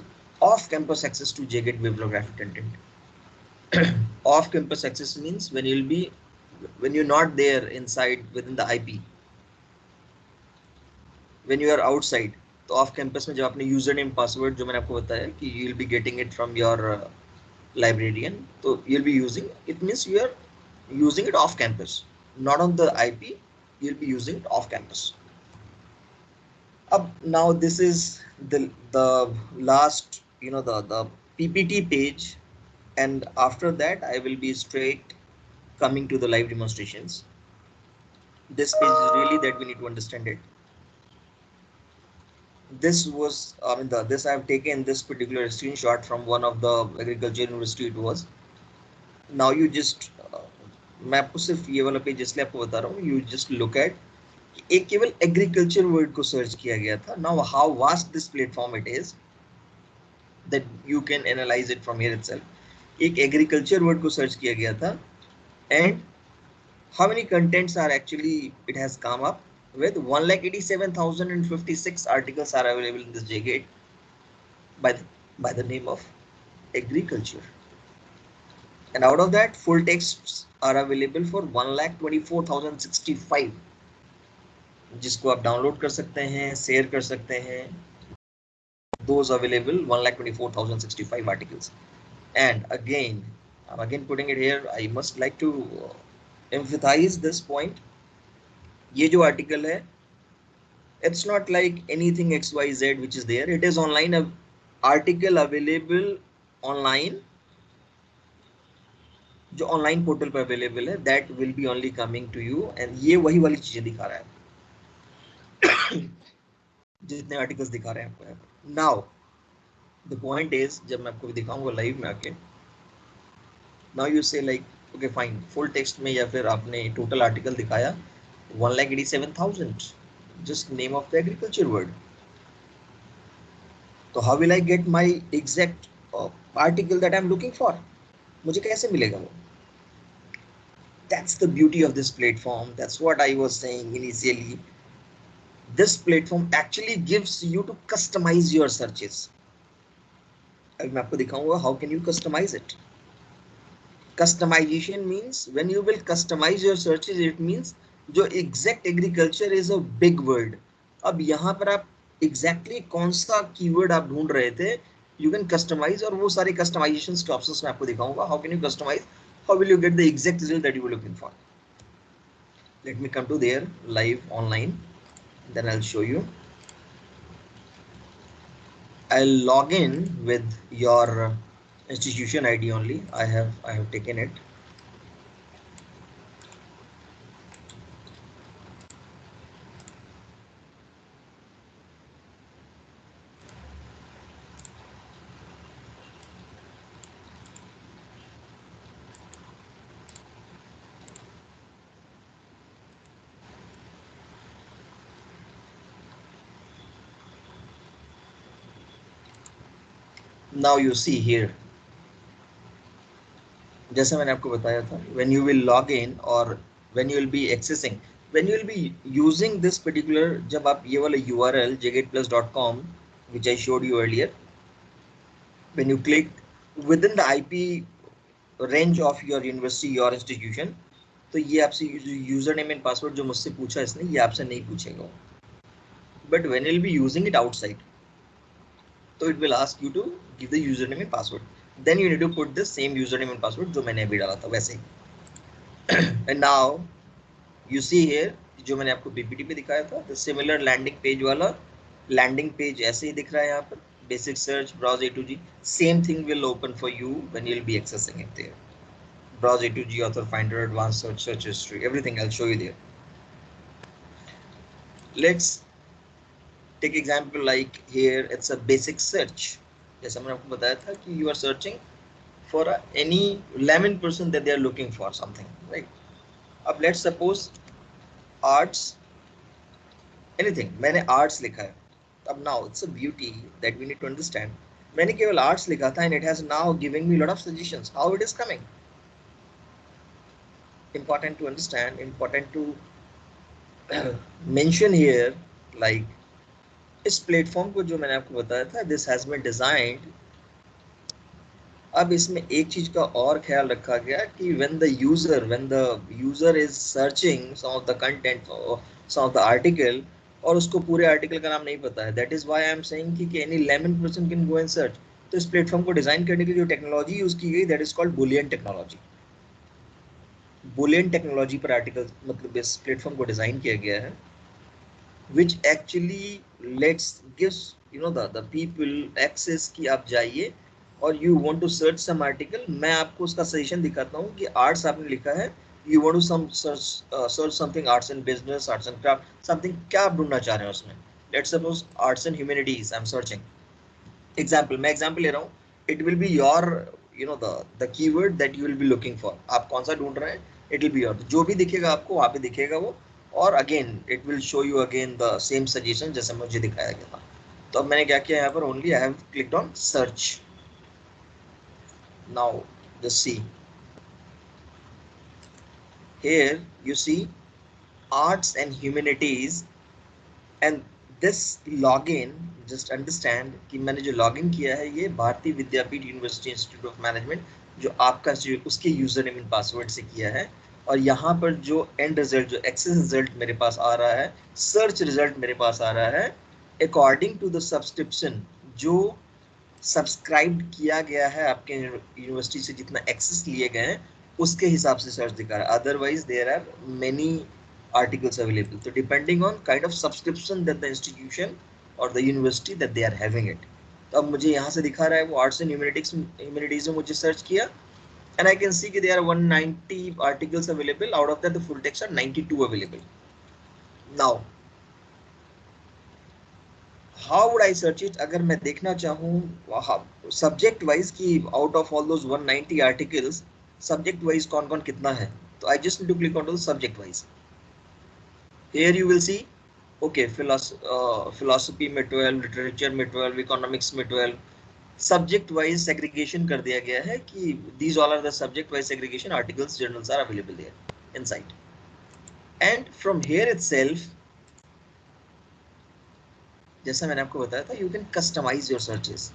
Off-campus access to JGate bibliographic content. Off-campus access means when you're not there inside within the IP. When you are outside, तो off-campus में जब आपने username password जो मैंने आपको बताया कि you'll be getting it from your librarian, so you'll be using it, means you are using it off campus, not on the IP. You'll be using it off campus. Now this is the last, the PPT page, and after that I will be straight coming to the live demonstrations. This page is really that we need to understand it. This was this I have taken this particular screenshot from one of the agriculture university. It was, now you just मैं आपको सिर्फ ये वाला page इसलिए आपको बता रहा हूँ, you just look at, एक केवल एग्रीकल्चर वर्ड को सर्च किया गया था. Now how vast this platform it is that you can analyze it from here itself. एक एग्रीकल्चर वर्ड को सर्च किया गया था and how many contents are actually it has come up with. 1,87,056 articles are available in this JGate by the name of agriculture, and out of that full texts are available for 1,24,065, जिसको आप download कर सकते हैं, share कर सकते हैं. Those available 1,24,065 articles. And again, I'm again putting it here. I must like to emphasize this point. ये जो article है, it's not like anything XYZ which is there. It is online, article available online, जो online portal पर available है, that will be only coming to you. And ये वही वाली चीजें दिखा रहा है जितने आर्टिकल्स दिखा रहे हैं आपको यहाँ पर. नाउ द पॉइंट इज, जब मैं आपको दिखाऊंगा लाइव में आके, नाउ यू से like okay fine, full text में या फिर आपने टोटल आर्टिकल दिखाया 1,87,000, just name of the agriculture word. तो how will I get my exact article that I'm looking for? मुझे कैसे मिलेगा वो? That's the beauty of this platform. That's what I was saying initially. This platform actually gives you to customize your searches. अभी मैं आपको दिखाऊंगा how can you customize it. Customization means when you will customize your searches, it means जो exact agriculture is a big word. अब यहाँ पर आप exactly कौन सा कीवर्ड आप ढूंढ रहे थे, you can customize, और वो सारे customization के options मैं आपको दिखाऊंगा. How can you customize? How will you get the exact result that you were looking for? Let me come to there live online, then I'll show you. I'll log in with your institution ID only. I have taken it. Now you see here, जैसे मैंने आपको बताया था, when you will log in or when you will be accessing, when you will be using this particular, जब आप ये वाला URL jgateplus.com which I showed you earlier, when you click within the IP range of your university, your institution, तो ये आपसे user name and password जो मुझसे पूछा इसने, ये आपसे नहीं पूछेगा. But when you will be using it outside, so it will ask you to give the username and password. Then you need to put the same username and password जो मैंने अभी डाला था वैसे ही. And now you see here जो मैंने आपको PPT पे दिखाया था, the similar landing page वाला लैंडिंग पेज ऐसे ही दिख रहा है यहाँ पर, basic search, browse A to G. Same thing will open for you when you'll be accessing it there. Browse A to G, author finder, advanced search, search history, everything I'll show you there. Let's take example like here, it's a basic search. जैसा मैंने आपको बताया था कि you are searching for any layman person that they are looking for something, right? अब let's suppose arts, anything, मैंने arts लिखा है. अब now it's a beauty that we need to understand. मैंने केवल arts लिखा था and it has now given me a lot of suggestions. How it is coming? Important to understand, important to mention here, like इस platform को जो मैंने आपको बताया था, this has been designed. अब इसमें एक चीज का और ख्याल रखा गया कि when the user is searching some of the content or some of the article, और उसको पूरे आर्टिकल का नाम नहीं पता है, that is why I am saying कि any layman person can go and search. तो इस प्लेटफॉर्म को डिजाइन करने के लिए जो टेक्नोलॉजी यूज की गई, that is called Boolean technology. Boolean technology पर आर्टिकल मतलब इस प्लेटफॉर्म को डिजाइन किया गया है, which actually gives the people access कि आप जाइए और you want to search some article. मैं आपको उसका सजेशन दिखाता हूँ कि आर्ट्स आपने लिखा है, you want to search something arts and business, arts and craft, something क्या आप ढूंढना चाह रहे हैं उसमें. Let's suppose arts and humanities I'm searching. Example, मैं example ले रहा हूँ. It will be your the keyword that you will be looking for. आप कौन सा ढूंढ रहे हैं, it will be your, जो भी दिखेगा आपको वहाँ पे दिखेगा वो, और again it will show you again the same suggestion जैसे मुझे दिखाया गया था. तो अब मैंने क्या किया यहाँ पर, only I have clicked on search. Now just see here, you see arts and humanities, and this login, just understand कि मैंने जो login किया है ये भारतीय Vidyapeeth university institute of management, जो आपका उसके यूजर नेम एंड पासवर्ड से किया है. और यहाँ पर जो एंड रिजल्ट, जो एक्सेस रिजल्ट मेरे पास आ रहा है, सर्च रिजल्ट मेरे पास आ रहा है अकॉर्डिंग टू द सब्सक्रिप्शन, जो सब्सक्राइब किया गया है आपके यूनिवर्सिटी से, जितना एक्सेस लिए गए हैं उसके हिसाब से सर्च दिखा रहा है. Otherwise there are many articles available. So depending on kind of subscription that the institution or the university that they are having it. तो अब मुझे यहाँ से दिखा रहा है वो arts and humanities में मुझे search किया, and I can see कि there are 190 articles available. Out of that the full text are 92 available. Now how would I search it? अगर मैं देखना चाहूँ subject wise कि out of all those 190 articles subject wise कौन-कौन कितना है, तो I just need to click on to the subject wise. Here you will see, okay, philosophy में 12, literature में 12, economics में 12, subject wise segregation कर दिया गया है कि these all are the subject wise segregation, articles, journals are available there inside. And from here itself, जैसा मैंने आपको बताया था, you can customize your searches.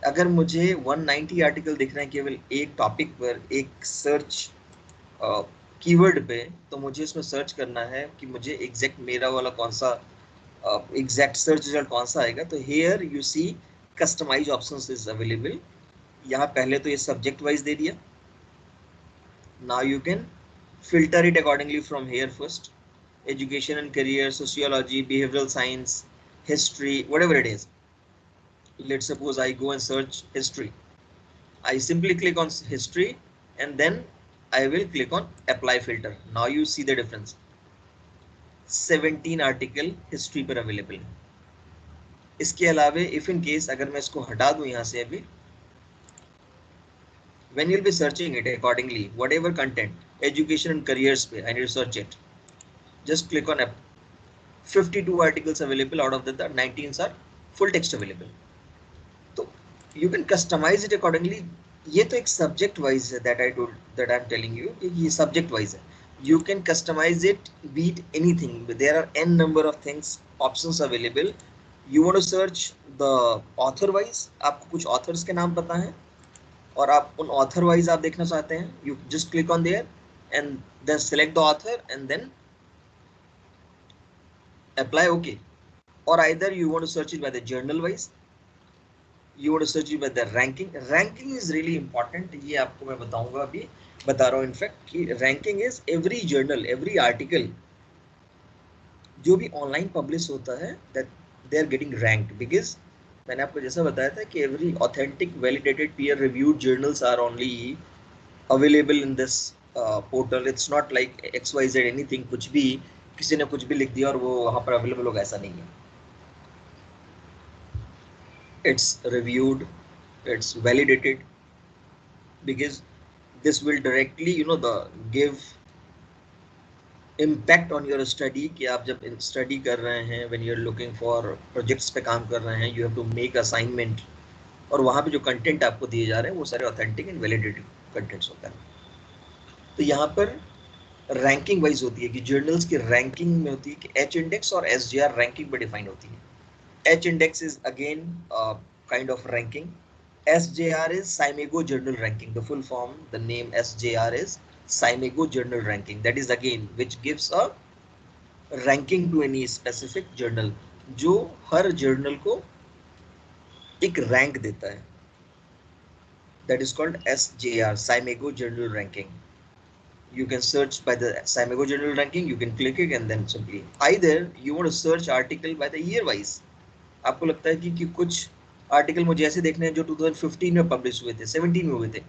अगर मुझे 190 आर्टिकल दिख रहे हैं केवल एक टॉपिक पर, एक सर्च कीवर्ड पे, तो मुझे इसमें सर्च करना है कि मुझे एग्जैक्ट मेरा वाला कौन सा एग्जैक्ट सर्च रिजल्ट कौन सा आएगा. तो here you see customise options is available. यहाँ पहले तो ये सब्जेक्ट वाइज दे दिया. Now you can filter it accordingly from here. First education and career, sociology, behavioural science, history, whatever it is. Let's suppose I go and search history. I simply click on history and then I will click on apply filter. Now you see the difference. 17 article history पर available है. इसके अलावे if in case अगर मैं इसको हटा दूं यहाँ से अभी, when you'll be searching it accordingly, whatever content, education and careers पे I need to search it. Just click on 52 articles available. Out of that 19 are full text available. तो you can customize it accordingly. ये तो एक subject wise है that I'm telling you कि ये subject wise है. You can customize it, be it anything. There are n number of things, options available. You want to search the author wise, आपको कुछ authors के नाम पता है और आप उन author wise आप देखना चाहते हैं, you just click on there and then select the author and then apply OK. Or either you want to search it by the journal wise, you want to search it by the ranking. Ranking is really important. ये आपको मैं बताऊंगा, अभी बता रहा हूँ in fact कि ranking is every journal, every article जो भी ऑनलाइन पब्लिश होता है, that they are getting ranked because मैंने आपको जैसा बताया था कि every authentic validated peer reviewed journals are only available in this portal. It's not like XYZ anything, कुछ भी किसी ने कुछ भी लिख दिया और वो वहाँ पर available होगा, ऐसा नहीं है. It's reviewed, it's validated because this will directly give impact on your study. कि आप जब study कर रहे हैं, when you're looking for projects पे काम कर रहे हैं, you have to make assignment, और वहाँ पे जो कंटेंट आपको दिए जा रहे हैं वो सारे ऑथेंटिक एंड वैलिडेटेड कंटेंट्स होता है. तो यहाँ पर रैंकिंग वाइज होती है कि जर्नल्स की रैंकिंग में होती है कि एच इंडेक्स और एसजीआर रैंकिंग पे डिफाइन होती है. H index is again kind of ranking. SJR is Scimago Journal Ranking. The full form, the name SJR is Scimago Journal Ranking. That is again which gives a ranking to any specific journal, जो हर journal को एक rank देता है. That is called SJR, Scimago Journal Ranking. You can search by the Scimago Journal Ranking, you can click it and then simply either you want to search article by the year wise. आपको लगता है कि कुछ article मुझे ऐसे देखने हैं जो 2015 में पब्लिश हुए थे, 17 में हुए थे.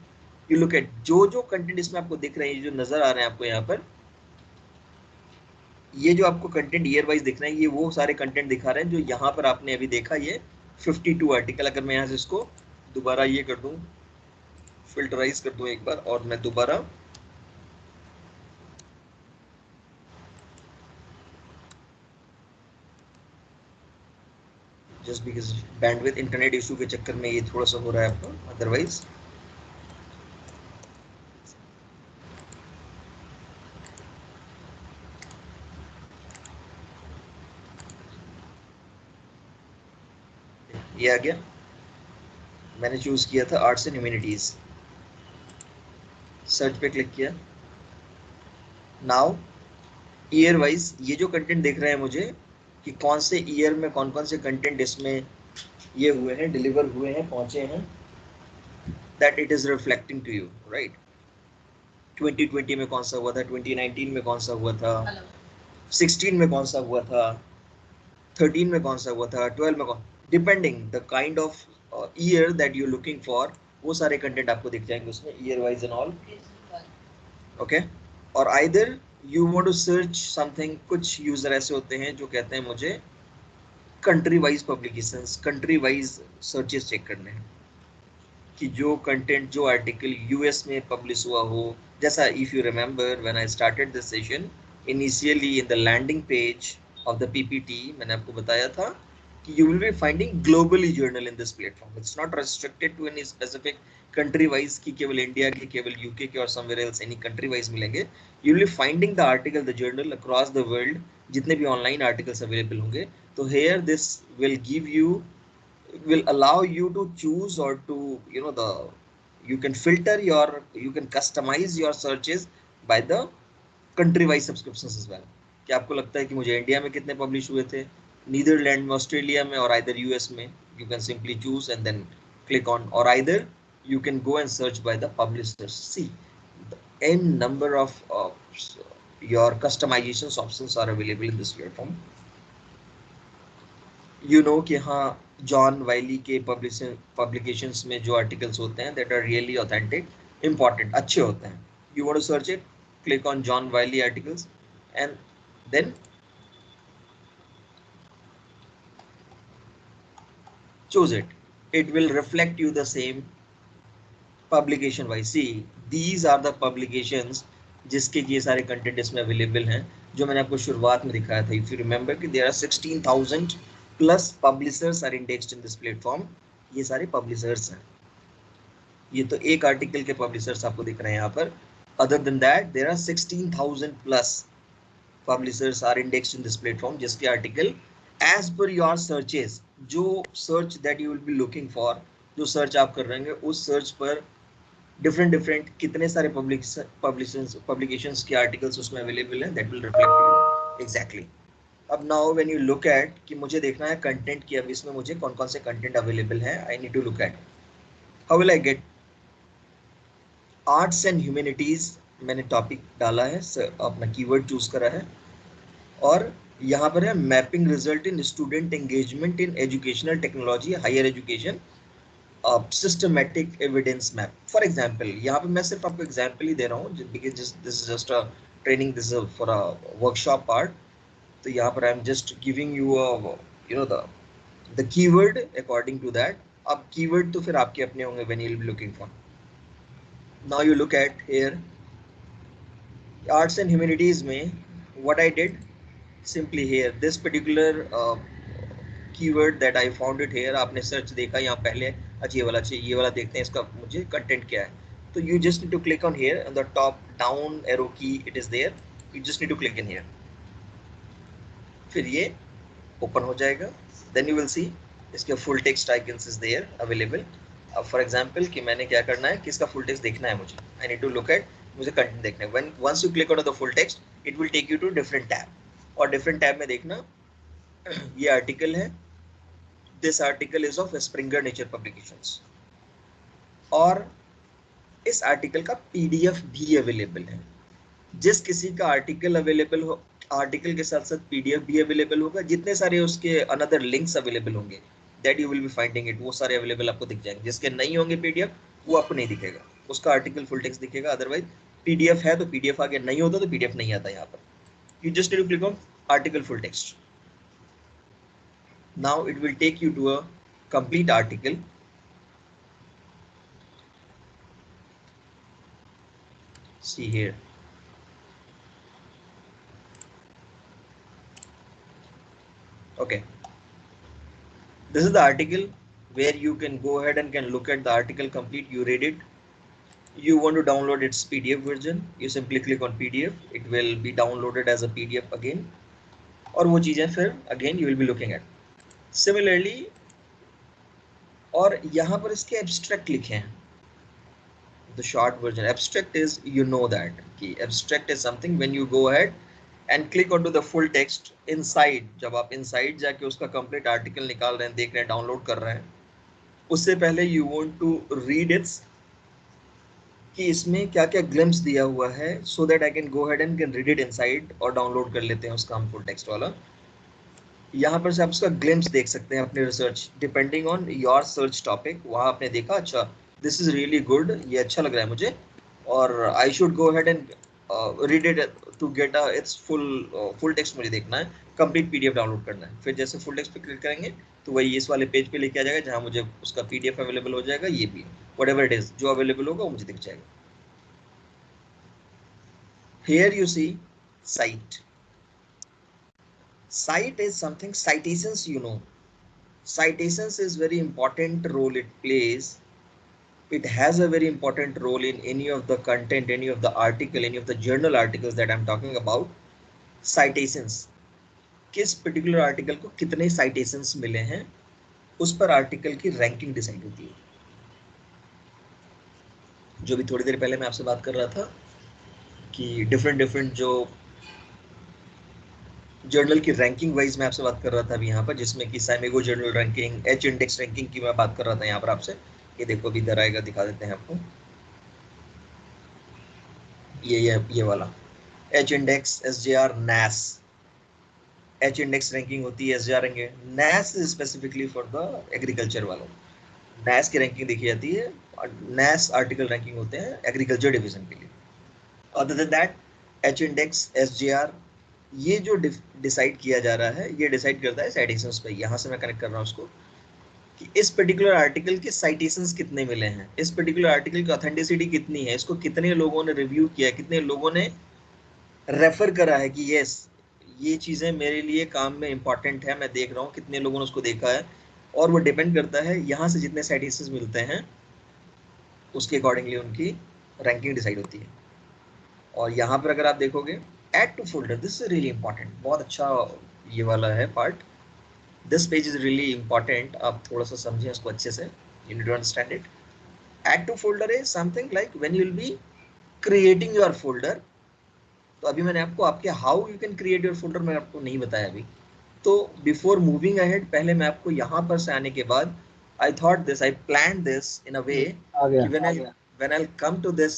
यू लुक एट जो कंटेंट इसमें आपको दिख रहे हैं, जो नजर आ रहे हैं आपको यहाँ पर, ये जो आपको कंटेंट ईयर वाइज दिख रहे हैं, ये वो सारे कंटेंट दिखा रहे हैं जो यहाँ पर आपने अभी देखा. ये 52 आर्टिकल. अगर मैं यहाँ से इसको दोबारा ये कर दूं, फिल्टराइज कर दूं एक बार, और मैं दोबारा just because bandwidth internet issue के चक्कर में ये थोड़ा सा हो रहा है आपको, अदरवाइज ये आ गया. मैंने चूज किया था आर्ट्स एंड ह्यूमैनिटीज, सर्च पे क्लिक किया. नाउ ईयर वाइज ये जो कंटेंट देख रहे हैं मुझे कि कौन से ईयर में कौन कौन से कंटेंट इसमें ये हुए हैं, डिलीवर हुए हैं, पहुंचे हैं, that it is reflecting to you, right. 2020 में कौन सा हुआ था, 2019 में कौन सा हुआ था, 16 में कौन सा हुआ था, 13 में कौन सा हुआ था, 12 में कौन, depending the kind of year that you looking for, वो सारे कंटेंट आपको दिख जाएंगे उसमें year wise and all. Okay. और either you want to search something, कुछ यूजर ऐसे होते हैं जो कहते हैं मुझे country wise publications, country wise searches check करने हैं कि जो कंटेंट, जो आर्टिकल यूएस में पब्लिश हुआ हो. जैसा if you remember when I started this session, initially in the landing page of the PPT मैंने आपको बताया था कि you will be finding globally journal in this platform. It's not restricted to any specific country wise कि केवल India के, केवल UK के और somewhere else any country wise मिलेंगे. You will be finding the article, the journal across the world, जितने भी online articles available होंगे. तो here this will give you, will allow you to choose or to you can filter your, you can customize your searches by the country wise subscriptions as well. कि आपको लगता है कि मुझे India में कितने पब्लिश हुए थे, नीदरलैंड में, ऑस्ट्रेलिया में, और आइदर यूएस में, you can simply choose and then click on, और either you can go and search by the publishers. See, the n number of your customizations options are available in this platform. You know कि हाँ, John वाइली के publications में जो articles होते हैं that are really authentic, important, अच्छे होते हैं. You want to search it, click on John Wiley articles and then choose it. It will reflect you the same publication wise. See, these are the publications जिसके ये सारे content इसमें available हैं, जो मैंने आपको शुरुआत में दिखाया था. इफ यू रिमेंबर कि there are 16,000 plus publishers are indexed in this platform. ये सारे पब्लिशर्स हैं. ये तो एक आर्टिकल के पब्लिशर्स आपको दिख रहे हैं यहाँ पर. Other than that there are 16,000 plus publishers are indexed in this platform, जिसके article as per your searches, जो search that you will be looking for, जो सर्च आप कर रहे हैं उस सर्च पर डिफरेंट कितने सारे पब्लिकेशंस के आर्टिकल्स उसमें अवेलेबल हैं, that will reflect you exactly. अब now when you look at कि मुझे देखना है कंटेंट की, अब इसमें मुझे कौन कौन से कंटेंट अवेलेबल है, I need to look at. How will I get arts and humanities, मैंने टॉपिक डाला है, अपना कीवर्ड चूज करा है, और यहाँ पर है mapping result in student engagement in educational technology higher education systematic evidence map. For example, यहाँ पे मैं सिर्फ आपको एग्जाम्पल ही दे रहा हूँ because this is just a training, this is for a workshop part. तो यहाँ पर I am just giving you you know the keyword according to that. अब कीवर्ड तो फिर आपके अपने होंगे when you will be looking for. Now you look at here arts and humanities में what I did simply here this particular keyword that I found it here, आपने search देखा यहाँ पहले, अच्छा ये वाला देखते हैं इसका मुझे कंटेंट क्या है। तो you just need to click on here on the top down arrow key, it is there, you just need to click in here, फिर ये ओपन हो जाएगा। then you will see इसके full text icons is there available। अब for example कि मैंने क्या करना है कि इसका फुल टेक्स्ट देखना है मुझे, I need to look at, मुझे कंटेंट देखना है। When once you click on the full text it will take you to different tab, और डिफरेंट टैब में देखना ये आर्टिकल है, this article is of Springer Nature publications, और इस आर्टिकल का पीडीएफ भी अवेलेबल है। जिस किसी का आर्टिकल अवेलेबल हो, आर्टिकल के साथ साथ पीडीएफ भी अवेलेबल होगा, जितने सारे उसके अनदर लिंक्स अवेलेबल होंगे that you will be finding it, वो सारे अवेलेबल आपको दिख जाएंगे। जिसके नहीं होंगे पीडीएफ वो आपको नहीं दिखेगा, उसका आर्टिकल फुल टेक्स्ट दिखेगा, अदरवाइज पीडीएफ है तो पीडीएफ आगे, नहीं होता तो पीडीएफ नहीं आता। यहाँ पर you just need to click on article full text. now it will take you to a complete article। see here, okay, this is the article where you can go ahead and can look at the article complete, you read it, you want to download its PDF version, you simply click on PDF, it will be downloaded as a PDF again, और वो चीजें फिर again you will be looking at similarly। और यहाँ पर इसके abstract लिखे हैं, the short version abstract is, you know that कि abstract is something when you go ahead and click onto the full text inside, जब आप inside जाके उसका complete article निकाल रहे हैं, देख रहे हैं, download कर रहे हैं, उससे पहले you want to read it कि इसमें क्या क्या glimpse दिया हुआ है, so that I can go ahead and can read it inside, और download कर लेते हैं उसका हम full text वाला। यहाँ पर से आप उसका glimpse देख सकते हैं अपने research, depending on your search topic. वहाँ आपने देखा अच्छा दिस इज रियली गुड, ये अच्छा लग रहा है मुझे, और I should go ahead and read it to get its full text मुझे देखना है, कंप्लीट पीडीएफ डाउनलोड करना है। फिर जैसे फुल टेक्स्ट पे क्लिक करेंगे तो वही इस वाले पेज पे लेके आ जाएगा जहाँ मुझे उसका पीडीएफ अवेलेबल हो जाएगा, ये भी व्हाटएवर इट इज जो अवेलेबल होगा वो मुझे दिख जाएगा। Here you see cite, cite is something, citations, you know, citations is very important role it plays, it has a very important role in any of the content, any of the article, any of the journal articles that I'm talking about। citations, किस particular article को कितने citations मिले हैं उस पर article की ranking decide होती है। जो भी थोड़ी देर पहले मैं आपसे बात कर रहा था कि different जो जर्नल की रैंकिंग वाइज मैं आपसे बात कर रहा था अभी यहाँ पर, जिसमें कि SCImago journal ranking, H index ranking की मैं बात कर रहा था यहाँ पर आपसे। ये देखो अभी इधर आएगा, दिखा देते हैं आपको, ये वाला H index, SJR, NAAS. H index ranking होती है, SJR ranking, NAAS is specifically for the agriculture वालों, नैस की रैंकिंग देखी जाती है, और नैस आर्टिकल रैंकिंग होते हैं एग्रीकल्चर डिवीजन के लिए। Other than that H index, SJR, ये जो डिसाइड किया जा रहा है ये डिसाइड करता है साइटेशंस पे। यहाँ से मैं कनेक्ट कर रहा हूँ उसको कि इस पर्टिकुलर आर्टिकल के साइटेशंस कितने मिले हैं, इस पर्टिकुलर आर्टिकल की ऑथेंटिसिटी कितनी है, इसको कितने लोगों ने रिव्यू किया, कितने लोगों ने रेफर करा है कि यस ये चीज़ें मेरे लिए काम में इंपॉर्टेंट है, मैं देख रहा हूँ कितने लोगों ने उसको देखा है। और वो डिपेंड करता है यहाँ से जितने साइटेशंस मिलते हैं उसके अकॉर्डिंगली उनकी रैंकिंग डिसाइड होती है। और यहाँ पर अगर आप देखोगे add to folder, this is really important, बहुत अच्छा ये वाला है part, this page is really important, आप थोड़ा सा समझें इसको अच्छे से, you need to understand it. Add to folder is something like when you will be creating your folder. तो अभी मैंने आपको आपके how you can create your folder मैं आपको नहीं बताया अभी, तो बिफोर मूविंग अहेड पहले मैं आपको यहाँ पर से आने के बाद I thought this, I plan this in a way कि when I'll come to this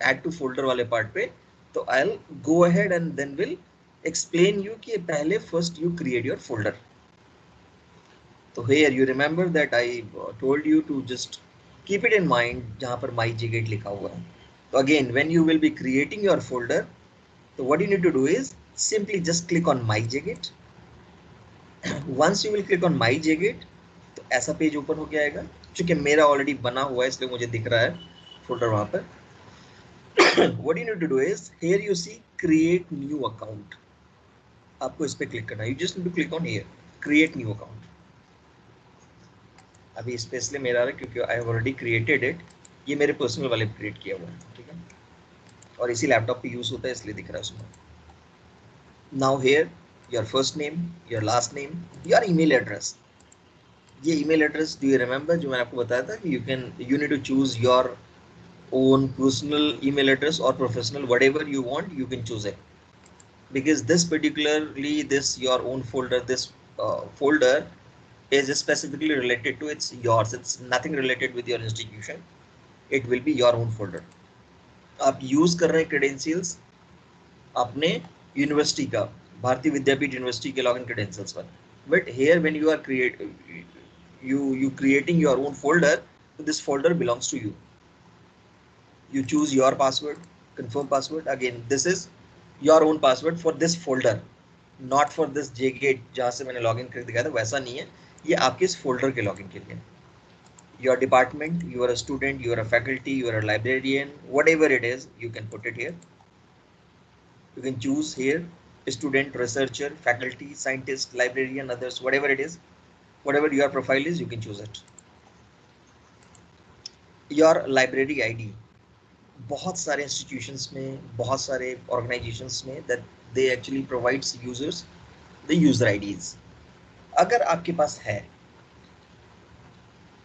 add to folder वाले पार्ट पे, तो I'll go ahead and then will explain you कि पहले first you create your folder. So here you remember that I told you to just keep it in mind जहाँ पर MyJGate लिखा हुआ है. So again, when you will be creating your folder, so what you need to do is simply just click on MyJGate. Once you will click on MyJGate, तो ऐसा page open हो गया आएगा. चूंकि मेरा ऑलरेडी बना हुआ है इसलिए मुझे दिख रहा है फोल्डर वहां पर. What you need to do is here you see create new account. आपको इस पे क्लिक करना है. You just need to click on here create new account. अभी इस पे इसलिए मेरा आ रहा है क्योंकि I have already created it. ये मेरे पर्सनल वाले पे क्रिएट किया हुआ है, ठीक है, और इसी लैपटॉप पे यूज होता है इसलिए दिख रहा है उसमें. Now here your first name, your last name, your email address. ये email address do you remember जो मैंने आपको बताया था कि you need to choose your own personal email address or professional, whatever you want you can choose it, because this particularly this your own folder, this folder is specifically related to it's yours, it's nothing related with your institution, it will be your own folder. आप use कर रहे हैं credentials अपने university का, Bharati Vidyapeeth university के login credentials पर, but here when you are you creating your own folder, so this folder belongs to you. You choose your password, confirm password. Again, this is your own password for this folder, not for this JGate जहाँ से मैंने login कर दिखाया था, वैसा नहीं है, ये आपके इस फोल्डर के लॉगिन के लिए. Your department, you are a student, you are a faculty, you are a librarian, whatever it is, you can put it here. You can choose here student, researcher, faculty, scientist, librarian, others, whatever it is, whatever your profile is, you can choose it. Your library ID, बहुत सारे institutions में, बहुत सारे organizations में that they actually provides users the user IDs. अगर आपके पास है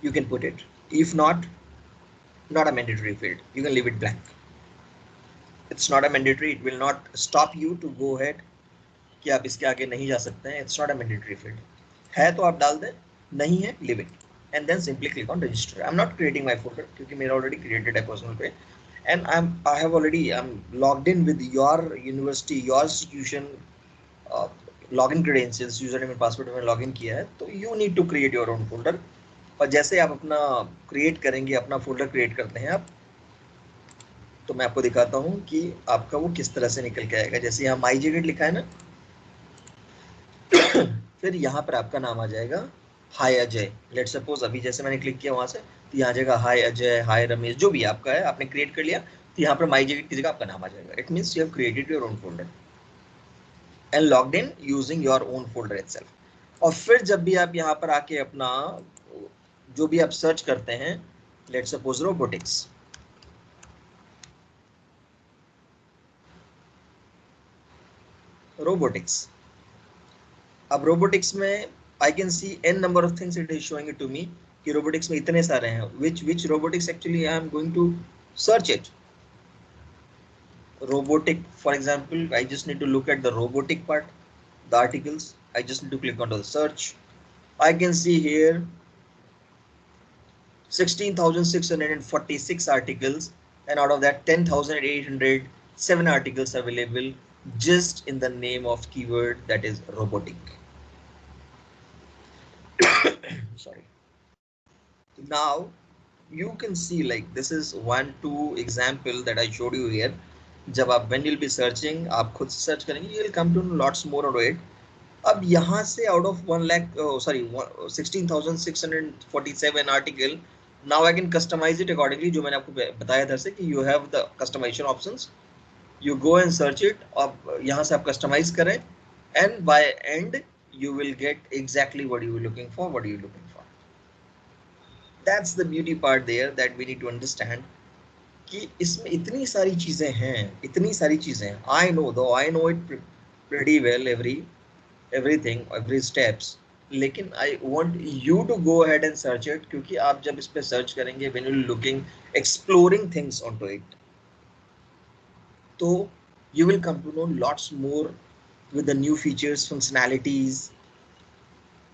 you can put it, if not a mandatory field, you can leave it blank. It's not a mandatory, it will not stop you to go ahead कि आप इसके आगे नहीं जा सकते हैं. It's not a mandatory field. है तो आप डाल दें, नहीं है leave it, and then simply click on register. I'm not creating my folder क्योंकि मेरा already created है personal पे, and I'm logged in with your university, your institution login credentials, username and password में login किया है, तो you need to create your own folder. और जैसे आप अपना create करेंगे, अपना folder create करते हैं आप, तो मैं आपको दिखाता हूँ कि आपका वो किस तरह से निकल के आएगा. जैसे यहाँ MyJGate लिखा है ना, फिर यहाँ पर आपका नाम आ जाएगा हाय अजय. लेट्स सपोज अभी जैसे मैंने क्लिक किया वहां से, तो यहाँ जाएगा हाय अजय, हाय रमेश, जो भी आपका है आपने क्रिएट कर लिया, तो यहाँ पर MyJGate की जगह आपका नाम आ जाएगा. It means you have created your own folder and logged in using your own folder itself. और फिर जब भी आप यहाँ पर आके अपना जो भी आप सर्च करते हैं, लेट्स सपोज रोबोटिक्स, अब रोबोटिक्स में I can see n number of things it is showing it to me कि रोबोटिक्स में इतने सारे हैं. which robotics actually I am going to search it. Robotic, for example, I just need to look at the robotic part, the articles. I just need to click onto the search. I can see here 16,646 articles, and out of that 10,807 articles available just in the name of keyword that is robotic. Sorry. Now you can see like this is 1-2 example that I showed you here. जब आप when you'll be searching, आप खुद से search करेंगे, you'll come to know lots more about it. अब यहाँ से out of 16,647 article, now I can customize it accordingly. जो मैंने आपको बताया था से कि you have the customization options. You go and search it. अब यहाँ से आप customize करें, and by end you will get exactly what you were looking for. What are you looking for? That's the beauty part there that we need to understand. कि इसमें इतनी सारी चीजें हैं, इतनी सारी चीजें. I know it pretty well, everything, every steps. लेकिन I want you to go ahead and search it, क्योंकि आप जब इस पे search करेंगे, when you're looking, exploring things onto it, तो you will come to know lots more with the new features, functionalities.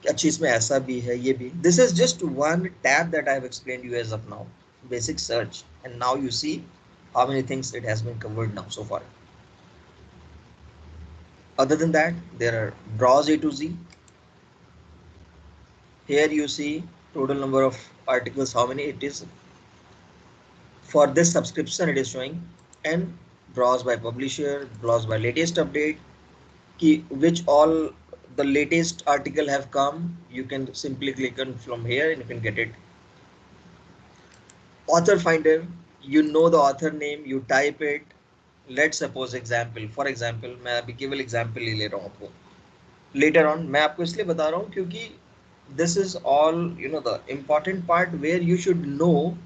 अच्छा इसमें ऐसा भी है, ये भी. This is just one tab that I have explained you as of now, basic search, and now you see how many things it has been covered now so far. Other than that, there are browse A to Z. Here you see total number of articles, how many it is. For this subscription, it is showing, and browse by publisher, browse by latest update, which all the latest article have come. You can simply click on from here and you can get it. Author finder, you know the author name, you type it. Let's suppose example, for example, मैं अभी केवल example ले ले रहा हूँ आपको. Later on मैं आपको इसलिए बता रहा हूँ क्योंकि this is all, you know, the important part where you should know,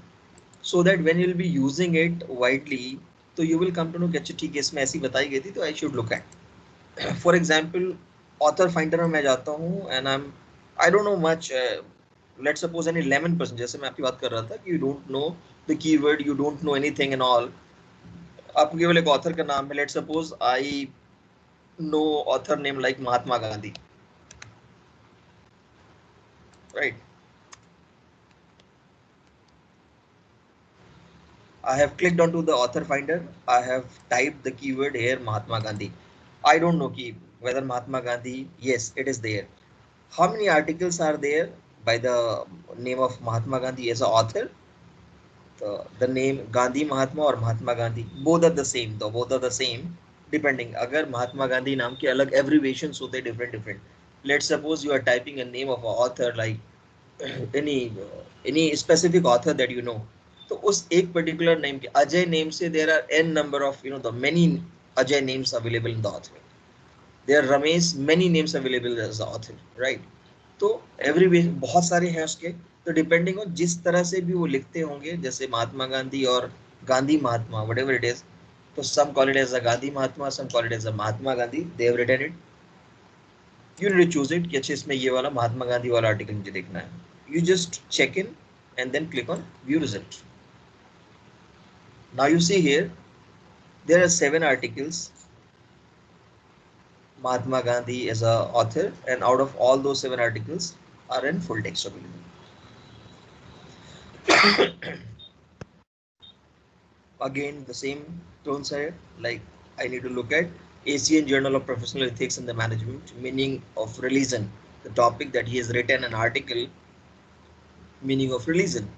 so that when you'll be using it widely, तो you will come to know कि अच्छा ठीक है इसमें ऐसी बताई गई थी तो I should look at. For example, author finder में मैं जाता हूँ and I don't know much. Let's suppose any 11%, जैसे मैं आपकी बात कर रहा था कि you don't know the keyword, you don't know anything and all. आपको केवल एक author का नाम है. Let's suppose I know author name like Mahatma Gandhi, right? I have clicked onto the author finder. I have typed the keyword here Mahatma Gandhi. I don't know whether Mahatma Gandhi, yes, it is there. How many articles are there by the name of Mahatma Gandhi as an author? The name Gandhi Mahatma or Mahatma Gandhi, both are the same, though both are the same, depending. अगर महात्मा गांधी नाम के अलग abbreviations होते different. Let's suppose you are typing a name of an author like any specific author that you know. तो उस एक particular name के Ajay name से there are n number of, you know, the many Ajay names available in the author. There are Ramesh, many names available as the author, right? तो every बहुत सारे हैं उसके. तो डिपेंडिंग ऑन जिस तरह से भी वो लिखते होंगे, जैसे महात्मा गांधी और Gandhi Mahatma, whatever it is, तो some call it as a Gandhi Mahatma, some call it as a Mahatma Gandhi, they have written it. You need to choose it कि अच्छा इसमें ये वाला महात्मा गांधी वाला आर्टिकल मुझे देखना है. You just check in and then click on view result. Now you see here there are 7 articles Mahatma Gandhi as a author, and out of all those 7 articles are in full text available. Again, the same tones are like I need to look at ACN Journal of Professional Ethics and the Management, meaning of religion, the topic that he has written an article, meaning of religion.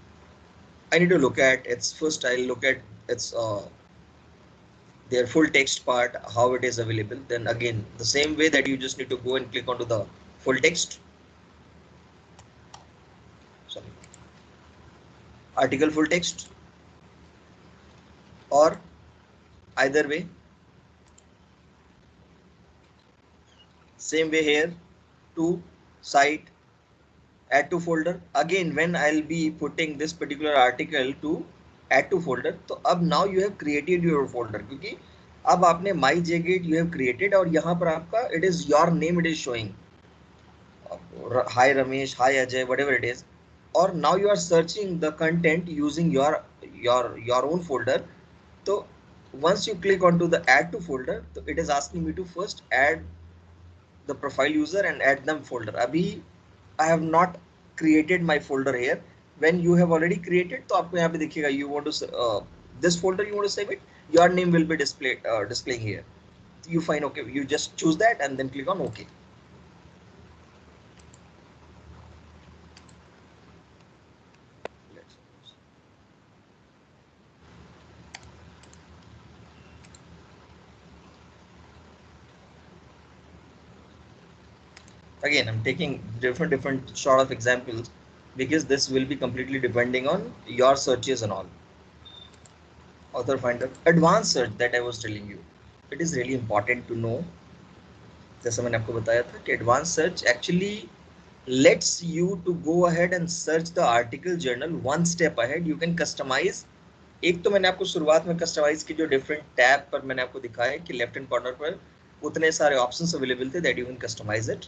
I need to look at its first. I'll look at its their full text part, how it is available. Then again, the same way that you just need to go and click onto the full text. Sorry, article full text, or either way, same way here, to site, add to folder. Again, when I'll be putting this particular article to add to folder, तो अब now you have created your folder, क्योंकि अब आपने MyJGate you have created और यहाँ पर आपका it is your name, it is showing hi Ramesh, hi Ajay, whatever it is. Or now you are searching the content using your own folder. So once you click onto the add to folder, so it is asking me to first add the profile user and add them folder. Abhi I have not created my folder here. When you have already created, तो आपको यहाँ पे दिखेगा you want to this folder you want to save it, your name will be displaying here. You find okay, you just choose that and then click on OK. Again, I'm taking different sort of examples because this will be completely depending on your searches and all. Author finder, advanced search that I was telling you, it is really important to know. जैसा मैंने आपको बताया था कि advanced search actually lets you to go ahead and search the article journal one step ahead. You can customize. एक तो मैंने आपको शुरुआत में कस्टमाइज की जो डिफरेंट टैब पर मैंने आपको दिखाया कि लेफ्ट हैंड कॉर्नर पर उतने सारे ऑप्शंस अवेलेबल थे that you can customise it.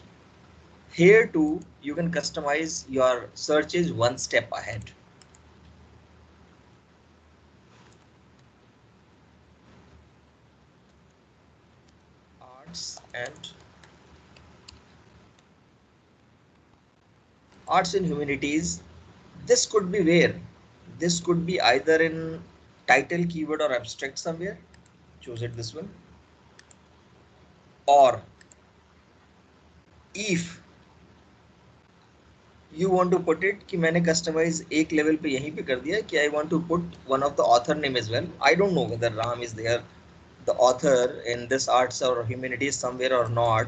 Here too, you can customize your searches one step ahead. Arts and humanities. This could be where? This could be either in title, keyword, or abstract somewhere. Choose it this one. Or if you want to put it कि मैंने customise एक level पे यहीं पे कर दिया कि I want to put one of the author name as well. I don't know whether Ram is there the author in this arts और ह्यूमैनिटीज समवेयर और not.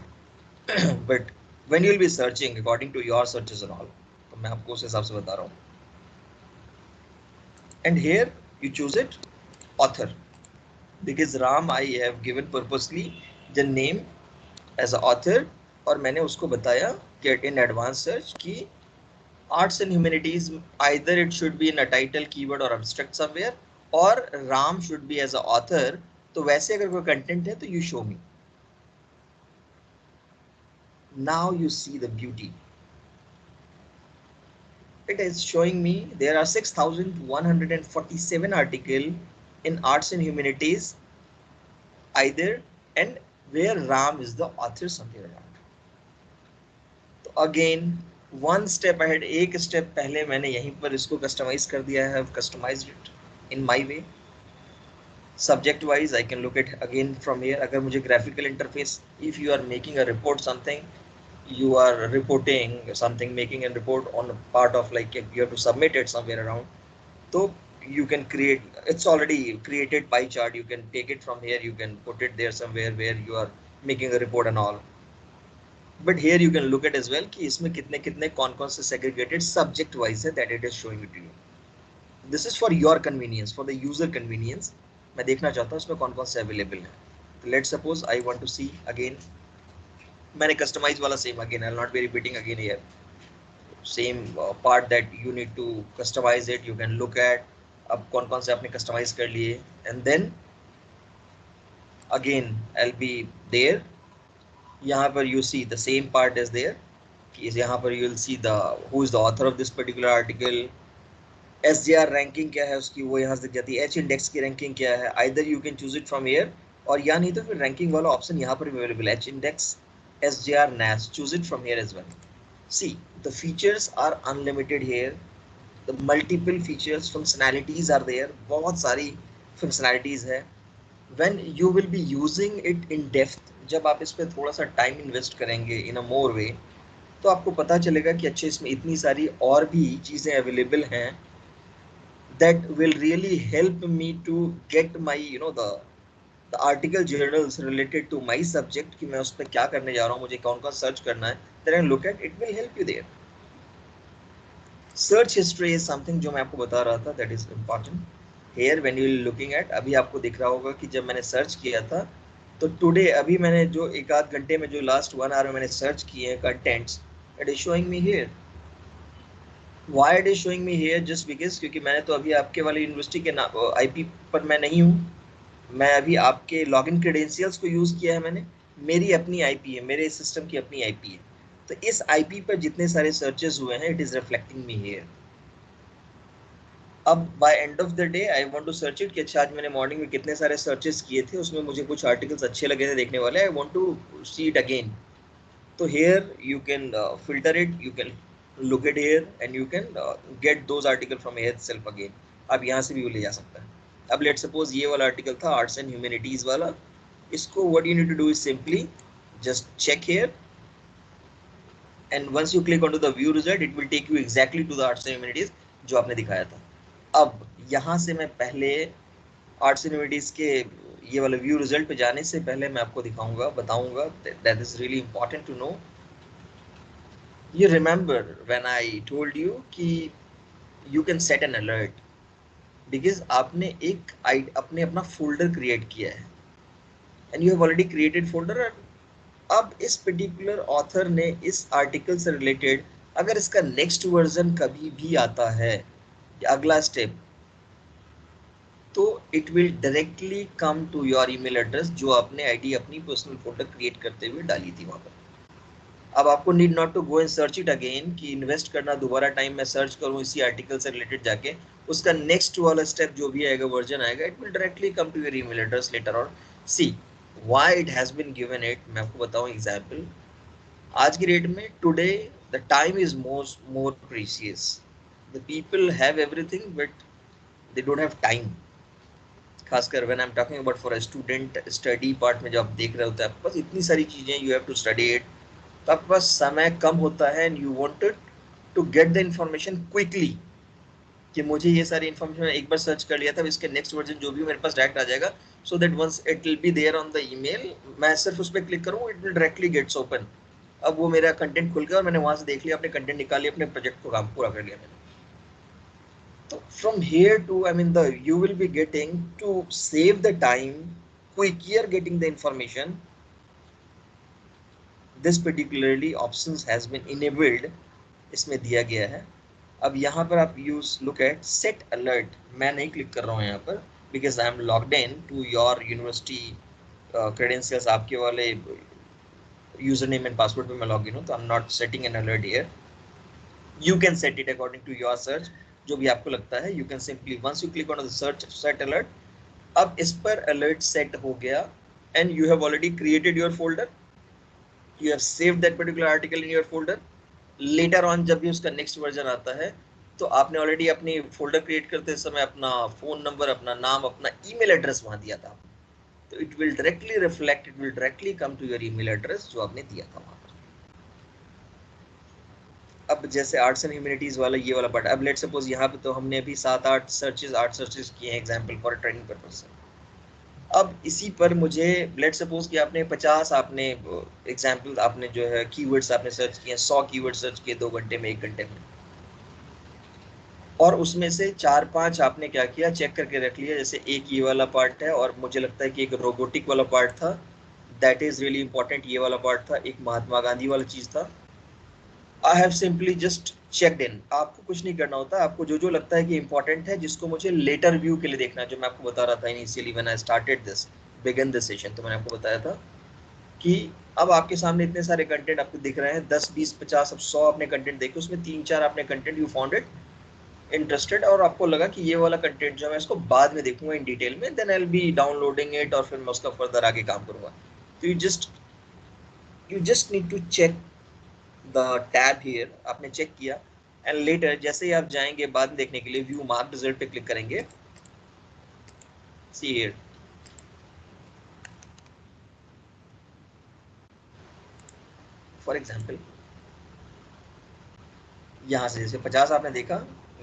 But when you will be searching according to your searches and all, तो मैं आपको उस हिसाब से बता रहा हूँ. And here you choose it author, because Ram I have given purposely the name as a author, और मैंने उसको बताया कि in advanced search कि arts and humanities either it should be in a title keyword or abstract somewhere, or Ram should be as a author. तो वैसे अगर कोई कंटेंट है तो you show me. Now you see the beauty. It is showing me there are 6,147 articles in arts and humanities either, and where Ram is the author somewhere around. तो again one step ahead, एक step पहले मैंने यहीं पर इसको customize कर दिया है. I've customized it in my way. Subject wise I can look at again from here. अगर मुझे graphical interface, if you are making a report something, you are reporting something, making a report on a part of like you have to submit it somewhere around, so you can create, it's already created pie chart, you can take it from here, you can put it there somewhere where you are making a report and all. But here you can look at as well कि इसमें कितने कितने कौन से segregated subject wise है, that it is showing it to you. This is for your convenience, for the user convenience. मैं देखना चाहता हूँ इसमें कौन से available है. Let's suppose I want to see again, मैंने customize वाला same again, I'll not be repeating again here. Same part that you need to customize it, you can look at अब कौन से आपने customize कर लिए, and then again I'll be there. यहाँ पर you see the same part is there कि यहाँ पर you will see the who is the author of this particular article, SJR ranking क्या है उसकी, वो यहाँ से दिख जाती है. H index की ranking क्या है, either you can choose it from here, और या नहीं तो फिर ranking वाला option यहाँ पर भी available है, H index, SJR, NAS, choose it from here as well. See, the features are unlimited here. The multiple features, functionalities are there. बहुत सारी functionalities है. When you will be using it in depth, जब आप इस पे थोड़ा सा time invest करेंगे in a more way, तो आपको पता चलेगा कि अच्छे इसमें इतनी सारी और भी चीज़ें available हैं that will really help me to get my the article journals related to my subject कि मैं उस पर क्या करने जा रहा हूँ, मुझे कौन सर्च करना है, then look at it will help you there. Search history is something जो मैं आपको बता रहा था, that is important. Here when you are looking at, अभी आपको दिख रहा होगा कि जब मैंने सर्च किया था तो today अभी मैंने जो एक आध घंटे में जो last 1 hour में मैंने सर्च किए हैं contents, it is showing me here. Why it is showing me here? Just because क्योंकि मैंने तो अभी आपके वाले यूनिवर्सिटी के IP पर मैं नहीं हूँ, मैं अभी आपके लॉगिन क्रेडेंशियल्स को यूज किया है मैंने, मेरी अपनी आईपी है, मेरे सिस्टम की अपनी आईपी है, तो इस आईपी पर जितने सारे सर्चेस हुए हैं, it is reflecting me here. अब by end of the day I want to search it कि अच्छा आज मैंने मॉर्निंग में कितने सारे सर्चेस किए थे, उसमें मुझे कुछ आर्टिकल्स अच्छे लगे थे देखने वाले, I want to see it again. तो here you can filter it, you can look at here and you can get those article from here itself again. अब यहाँ से भी वो ले जा सकता है. अब लेट सपोज ये वाला आर्टिकल था आर्ट्स एंड ह्यूमैनिटीज वाला, इसको what you need to do is simply just check here and once you click on to the view result it will take you exactly to the arts and humanities जो आपने दिखाया था. अब यहाँ से मैं पहले आर्ट्स एंड ह्यूमैनिटीज के ये वाले व्यू रिजल्ट पे जाने से पहले मैं आपको दिखाऊंगा, बताऊंगा, that is really important to know. You remember when I told you कि you can set an alert because आपने आपने अपना फोल्डर क्रिएट किया है and you have already created folder. अब इस पर्टिकुलर ऑथर ने इस आर्टिकल से रिलेटेड अगर इसका नेक्स्ट वर्जन कभी भी आता है या अगला स्टेप, तो it will directly come to your email address जो आपने आईडी अपनी पर्सनल फोल्डर क्रिएट करते हुए डाली थी वहां पर. अब आपको need not to go and search it again कि इन्वेस्ट करना दोबारा टाइम में सर्च करूं इसी आर्टिकल से रिलेटेड जाके, उसका नेक्स्ट वाला स्टेप जो भी आएगा वर्जन आएगा, it will directly come to your email address later on. See why it has been given it, मैं आपको बताऊं एग्जांपल. आज की डेट में today the time is more precious. The people have everything but they don't have time. खासकर when I am talking about for a student study part में, जब आप देख रहे होते हैं आपके पास इतनी सारी चीजें, you have to study it, तो आपके पास समय कम होता है and you wanted to get the information quickly, कि मुझे ये सारी इन्फॉर्मेशन एक बार सर्च कर लिया था, इसके नेक्स्ट वर्जन जो भी मेरे पास डायरेक्ट आ जाएगा, so that once it will be there on the email, मैं सिर्फ उस पर क्लिक करूँ, it will directly gets open. अब वो मेरा कंटेंट खुल गया और मैंने वहां से देख लिया, अपने कंटेंट निकाल लिया, अपने प्रोजेक्ट को काम पूरा कर लिया मैंने। तो from here to I mean the you will be getting to save the time, quicker getting the information, this particularly options has been enabled, इसमें दिया गया है। अब यहाँ पर आप use look at set alert, मैं नहीं क्लिक कर रहा हूँ यहाँ पर because I am logged in to your university credentials, आपके वाले यूजर नेम एंड पासवर्ड पे मैं लॉग इन हूँ, तो I am not setting an alert here. You can set it according to your search, जो भी आपको लगता है। You can simply once you click on the search set alert, अब इस पर अलर्ट सेट हो गया and you have already created your folder, you have saved that particular article in your folder. Later on जब भी उसका next version आता है, तो आपने ऑलरेडी अपनी फोल्डर क्रिएट करते समय अपना फोन नंबर, अपना नाम, अपना ईमेल एड्रेस वहां दिया था, तो it will directly reflect, it will directly come to your email address जो आपने दिया था वहां पर। अब जैसे आर्ट्स एंड ह्यूमैनिटीज वाला ये वाला पार्ट, अब लेट सपोज यहाँ पे तो हमने अभी 7-8 सर्चेज किए हैं एग्जाम्पल फॉर ट्रेनिंग पर्पज से। अब इसी पर मुझे लेट सपोज कि आपने 50 आपने एग्जाम्पल आपने जो है कीवर्ड्स आपने सर्च किए, 100 कीवर्ड सर्च किए 2 घंटे में, 1 घंटे में, और उसमें से 4-5 आपने क्या किया, चेक करके रख लिया। जैसे एक ये वाला पार्ट है और मुझे लगता है कि एक रोबोटिक वाला पार्ट था, दैट इज रियली इंपॉर्टेंट, ये वाला पार्ट था, एक महात्मा गांधी वाला चीज था। I have simply just checked in. आपको कुछ नहीं करना होता, आपको जो जो लगता है कि इंपॉर्टेंट है, जिसको मुझे लेटर व्यू के लिए देखना है, जो मैं आपको बता रहा था initially when I started this begin this session, तो मैंने आपको बताया था कि अब आपके सामने इतने सारे कंटेंट आपको दिख रहे हैं, 10 20 50 अब 100 आपने कंटेंट देखे, उसमें 3-4 आपने content you found it interested, और आपको लगा कि ये वाला कंटेंट जो है इसको बाद में देखूंगा इन डिटेल में, then I will be downloading it और फिर मैं उसका फर्दर आगे काम करूंगा। तो you just need to check the tab here, आपने चेक किया एंड लेटर जैसे ही आप जाएंगे बाद में देखने के लिए, व्यू मार्क रिजल्ट पे क्लिक करेंगे, सी हियर, फॉर एग्जांपल यहाँ से जैसे 50 आपने देखा,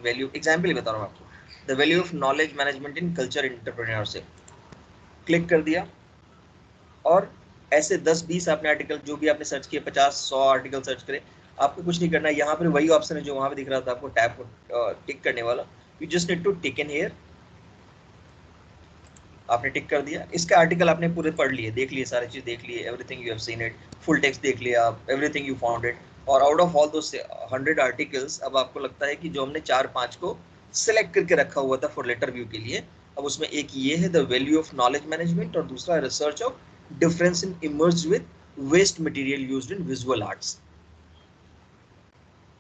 वैल्यू एग्जांपल ही बता रहा हूँ आपको, the value of knowledge management in culture entrepreneurship, click कर दिया, और ऐसे 10-20 आपने आर्टिकल जो भी आपने सर्च किए, 50-100 आर्टिकल सर्च करे, आपको कुछ नहीं करना है। यहाँ पर वही ऑप्शन है जो वहां पे दिख रहा था आपको, टैब को टिक करने वाला, you just need to tick in here, आपने टिक कर दिया। इसका आर्टिकल आपने पूरे पढ़ लिए, देख लिए, सारी चीज देख लिए, everything you have seen it, full text देख लिया, एवरीथिंग यू फाउंड इट, और out of all those 100 articles अब आपको लगता है कि जो हमने 4-5 को सिलेक्ट करके रखा हुआ था फॉर लेटर व्यू के लिए, अब उसमें एक ये है the value of knowledge management, और दूसरा research of difference in emerge with waste material used in visual arts.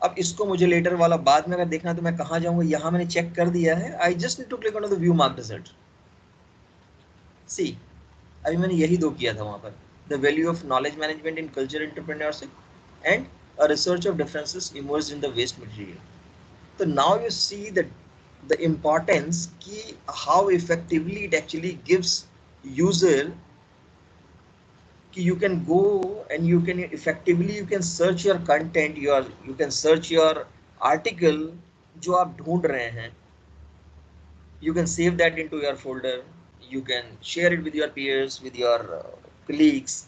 अब इसको मुझे लेटर वाला बाद में अगर देखना है तो मैं कहाँ जाऊंगा, यहाँ मैंने चेक कर दिया है, I just need to click on the view mark result, see अभी मैंने यही दो किया था वहां पर, the value of knowledge management in culture entrepreneurship and a research of differences emerged in the waste material. तो now you see the importance कि how effectively it actually gives user कि you can go and you can effectively you can search your content, you can search your article जो आप ढूंढ रहे हैं, you can save that into your folder, you can share it with your peers, with your colleagues,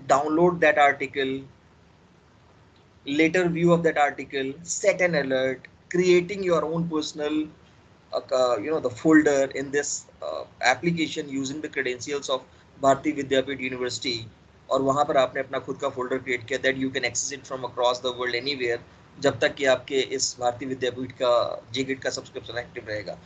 download that article, later view of that article, set an alert, creating your own personal the folder in this application using the credentials of Bharati Vidyapeeth University, और वहां पर आपने अपना खुद का folder create किया, that you can access it from across the world anywhere, जब तक कि आपके इस भारतीय विद्यापीठ का जेगिट का सब्सक्रिप्शन एक्टिव रहेगा।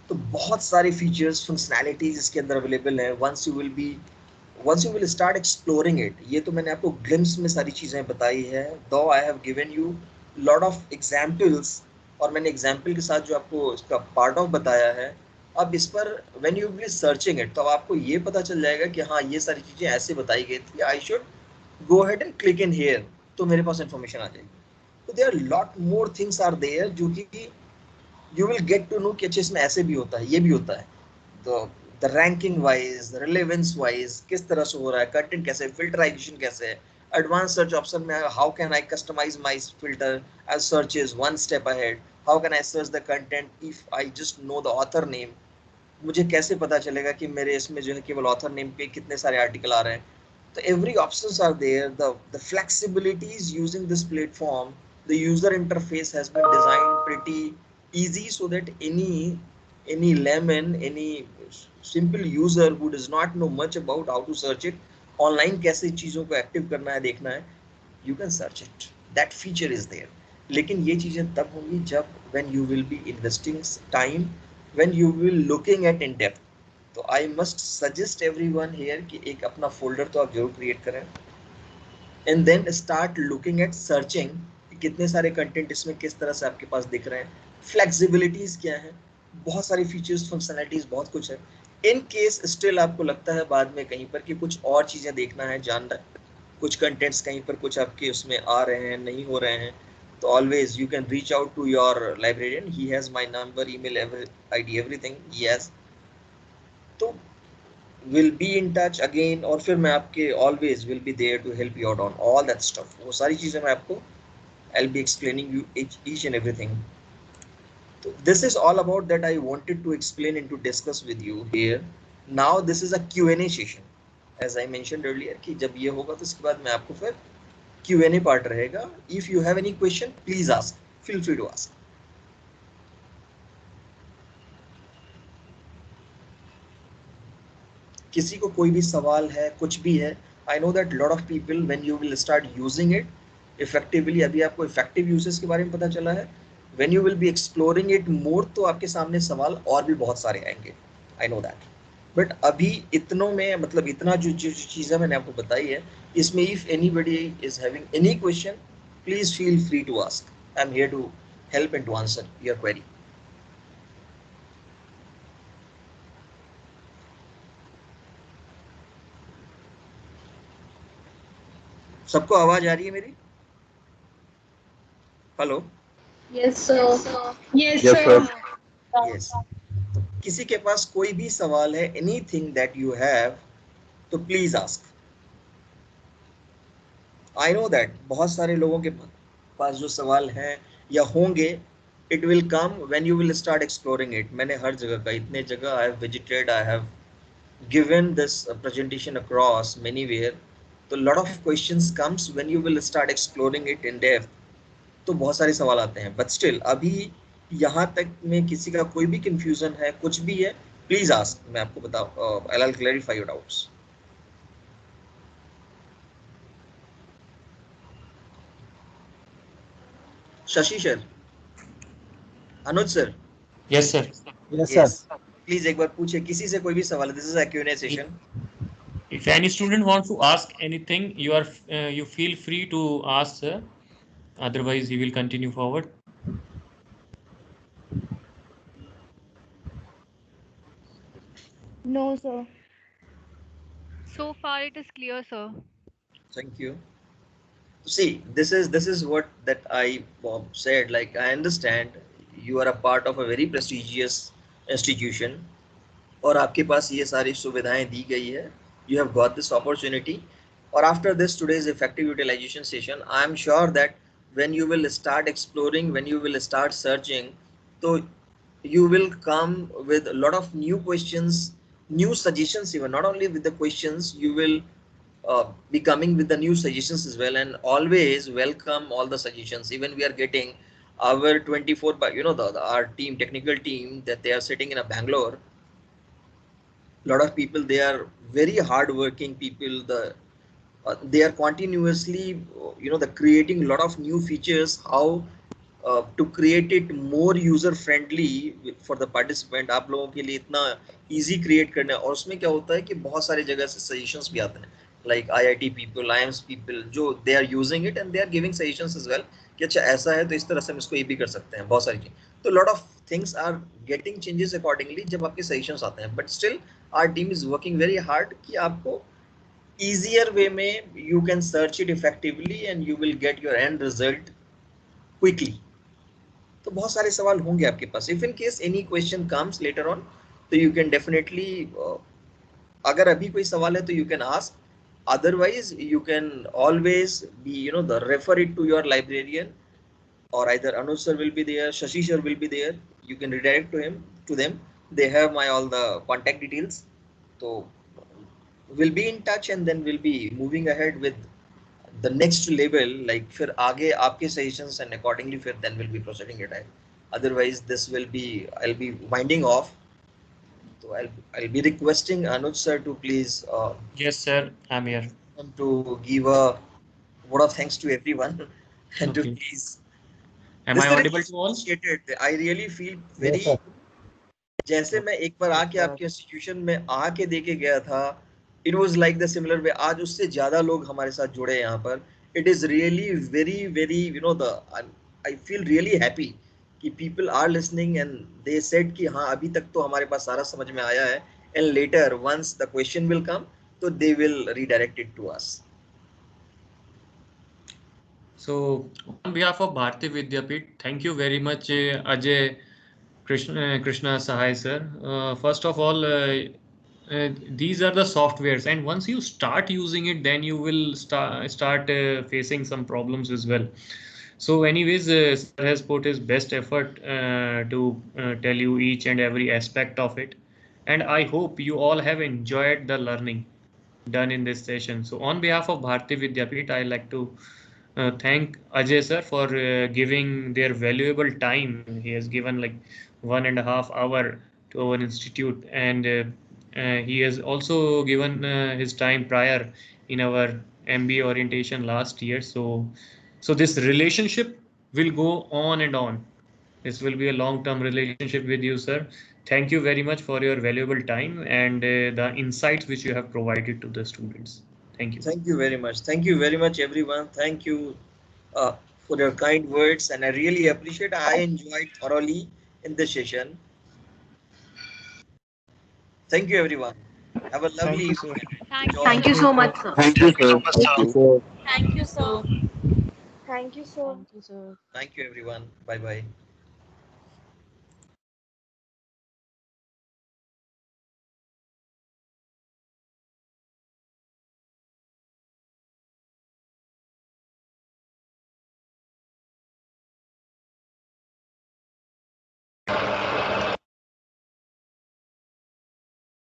तो बहुत सारे फीचर्स फंक्शनैलिटीज इसके अंदर अवेलेबल है। Once you will start exploring it, ये तो मैंने आपको ग्लिम्स में सारी चीजें बताई है, दो I have given you lot of examples, और मैंने एग्जाम्पल के साथ जो आपको इसका पार्ट ऑफ बताया है। अब इस पर when you be searching it, तो आपको ये पता चल जाएगा कि हाँ ये सारी चीजें ऐसे बताई गई थी, I should go ahead and click in here, तो मेरे पास इंफॉर्मेशन आ जाएगी। तो there lot more things are there जो कि you will get to know कि अच्छे इसमें ऐसे भी होता है, ये भी होता है। तो the ranking wise, relevance wise किस तरह से हो रहा है, कंटेंट कैसे, फिल्टराइजेशन कैसे है, एडवांस सर्च ऑप्शन में how can I customise my filter as search is one step ahead, how can I search the content if I just know the author name, मुझे कैसे पता चलेगा कि मेरे इसमें जो है केवल ऑथर नेम पे कितने सारे आर्टिकल आ रहे हैं. तो every options are there. The flexibilities using this platform, the user interface has been designed pretty easy so that any layman, any simple user who does not know much about how to search it online, कैसे चीजों को active करना है, देखना है, you can search it. That feature is there. लेकिन ये चीजें तब होंगी जब when you will be investing time, when you will looking at in depth. तो I must suggest everyone here कि एक अपना फोल्डर तो आप जरूर क्रिएट करें and then start looking at searching कि कितने सारे कंटेंट इसमें किस तरह से आपके पास दिख रहे हैं, फ्लेक्सिबिलिटीज क्या है, बहुत सारी फीचर्स फंक्शनैलिटीज बहुत कुछ है. इन केस स्टिल आपको लगता है बाद में कहीं पर कि कुछ और चीज़ें देखना है, जानना है, कुछ कंटेंट्स कहीं पर कुछ आपके उसमें आ रहे हैं, नहीं हो रहे हैं, तो always you can reach out to your librarian. He has my number, email ID, everything he has. तो will be in touch again, और फिर मैं आपके always will be there to help you out on all that stuff. वो सारी चीज़ें मैं आपको I'll be explaining you each and everything. So this is all about that I wanted to explain and to discuss with you here. Now this is a Q&A session. As I mentioned earlier कि जब ये होगा तो इसके बाद मैं आपको फिर Q&A part रहेगा. If you have any question, please ask. Feel free to ask. किसी को कोई भी सवाल है, कुछ भी है, आई know that lot of people when you will start using it effectively, अभी आपको इफेक्टिव यूसेज के बारे में पता चला है, when you will B exploring it more तो आपके सामने सवाल और भी बहुत सारे आएंगे, आई नो दैट. बट अभी इतनों में, मतलब इतना जो चीज़ें मैंने आपको बताई है, इसमें if anybody is having any question, please feel free to ask. I am here to help and to answer your query. सबको आवाज आ रही है मेरी? Hello? Yes, sir. Yes, sir. Yes. तो किसी के पास कोई भी सवाल है, एनीथिंग दैट यू हैव, तो please ask. I know that बहुत सारे लोगों के पास जो सवाल हैं या होंगे, it will come when you will start exploring it. मैंने हर जगह का, इतने जगह I have visited, I have given this presentation across many where, तो lot of questions comes when you will start exploring it in depth. तो बहुत सारे सवाल आते हैं, बट स्टिल अभी यहाँ तक में किसी का कोई भी कंफ्यूजन है, कुछ भी है, प्लीज आस्क. मैं आपको बताऊँ, I will clarify your doubts. Shashi sir, Anuj sir. Yes, sir. Yes, sir. Please एक बार पूछे, किसी से कोई भी सवाल है. This is a Q&A session. If any student wants to ask anything, you feel free to ask, sir. Otherwise, he will continue forward. No, sir. So far it is clear, sir. Thank you. See, this is what that I said. Like, I understand you are a part of a very prestigious institution, और आपके पास ये सारी सुविधाएं दी गई है. You have got this opportunity. और after this today's effective utilization session, I am sure that when you will start exploring, when you will start searching, so you will come with a lot of new questions, new suggestions. Even not only with the questions, you will be coming with the new suggestions as well, and always welcome all the suggestions. Even we are getting our 24 by, you know, our team, technical team, that they are sitting in a Bangalore. Lot of people, they are very hard working people. They are continuously, you know, the creating a lot of new features, how to create it more user friendly for the participant. आप लोगों के लिए इतना easy create करना है, और उसमें क्या होता है कि बहुत सारी जगह से suggestions भी आते हैं, like IIT people, IIMS people, जो they are using it and they are giving suggestions as well कि अच्छा ऐसा है तो इस तरह से हम इसको ये भी कर सकते हैं, बहुत सारी चीज़. तो lot of things are getting changes accordingly जब आपके suggestions आते हैं, but still our team is working very hard कि आपको easier way में you can search it effectively and you will get your end result quickly. तो बहुत सारे सवाल होंगे आपके पास. If in case any question comes later on, तो you can definitely, अगर अभी कोई सवाल है तो you can ask. Otherwise, you can always be, the refer it to your librarian, or either Anuj sir will be there, Shashi sir will be there. You can redirect to them. They have my all the contact details. So we'll be in touch, and then we'll be moving ahead with the next level. Like फिर आगे आपके suggestions, and accordingly फिर then we'll be proceeding it. Otherwise, this will be, I'll be winding off. So I'll be requesting Anuj sir to please Yes, sir. I'm here. and to give a word of thanks to everyone and to Okay. please. Am This I is really audible to all? appreciated. I really feel Yes, very, sir. जैसे मैं एक बार आके आपके institution में आके देके गया था, it was like the similar way, आज उससे ज्यादा लोग हमारे साथ जुड़े हैं यहाँ पर. It is really very very, the I feel really happy कि people are listening, and they said कि हाँ अभी तक तो हमारे पास सारा समझ में आया है, and later once the question will come, तो they will redirect it to us. So, on behalf of Bharati Vidyapeeth, thank you very much, Ajay Krishna Sahai sir. First of all, these are the softwares, and once you start using it, then you will start facing some problems as well. So, anyways, sir has put his best effort to tell you each and every aspect of it, and I hope you all have enjoyed the learning done in this session. So, on behalf of Bharati Vidyapeeth, I like to thank Ajay sir for giving their valuable time. He has given like 1.5 hour to our institute, and he has also given his time prior in our MBA orientation last year. So this relationship will go on and on. This will be a long-term relationship with you, sir. Thank you very much for your valuable time and the insights which you have provided to the students. Thank you. Thank you very much. Thank you very much, everyone. Thank you uh, for your kind words, and I really appreciate. I enjoyed thoroughly in this session. Thank you, everyone. Have a lovely Thank you, sir. evening. Thank you. Enjoy. Thank you so much, sir. Thank you, sir. Thank you. Thank you, So, sir. Thank you, sir. thank you, sir. Thank you, everyone. Bye bye.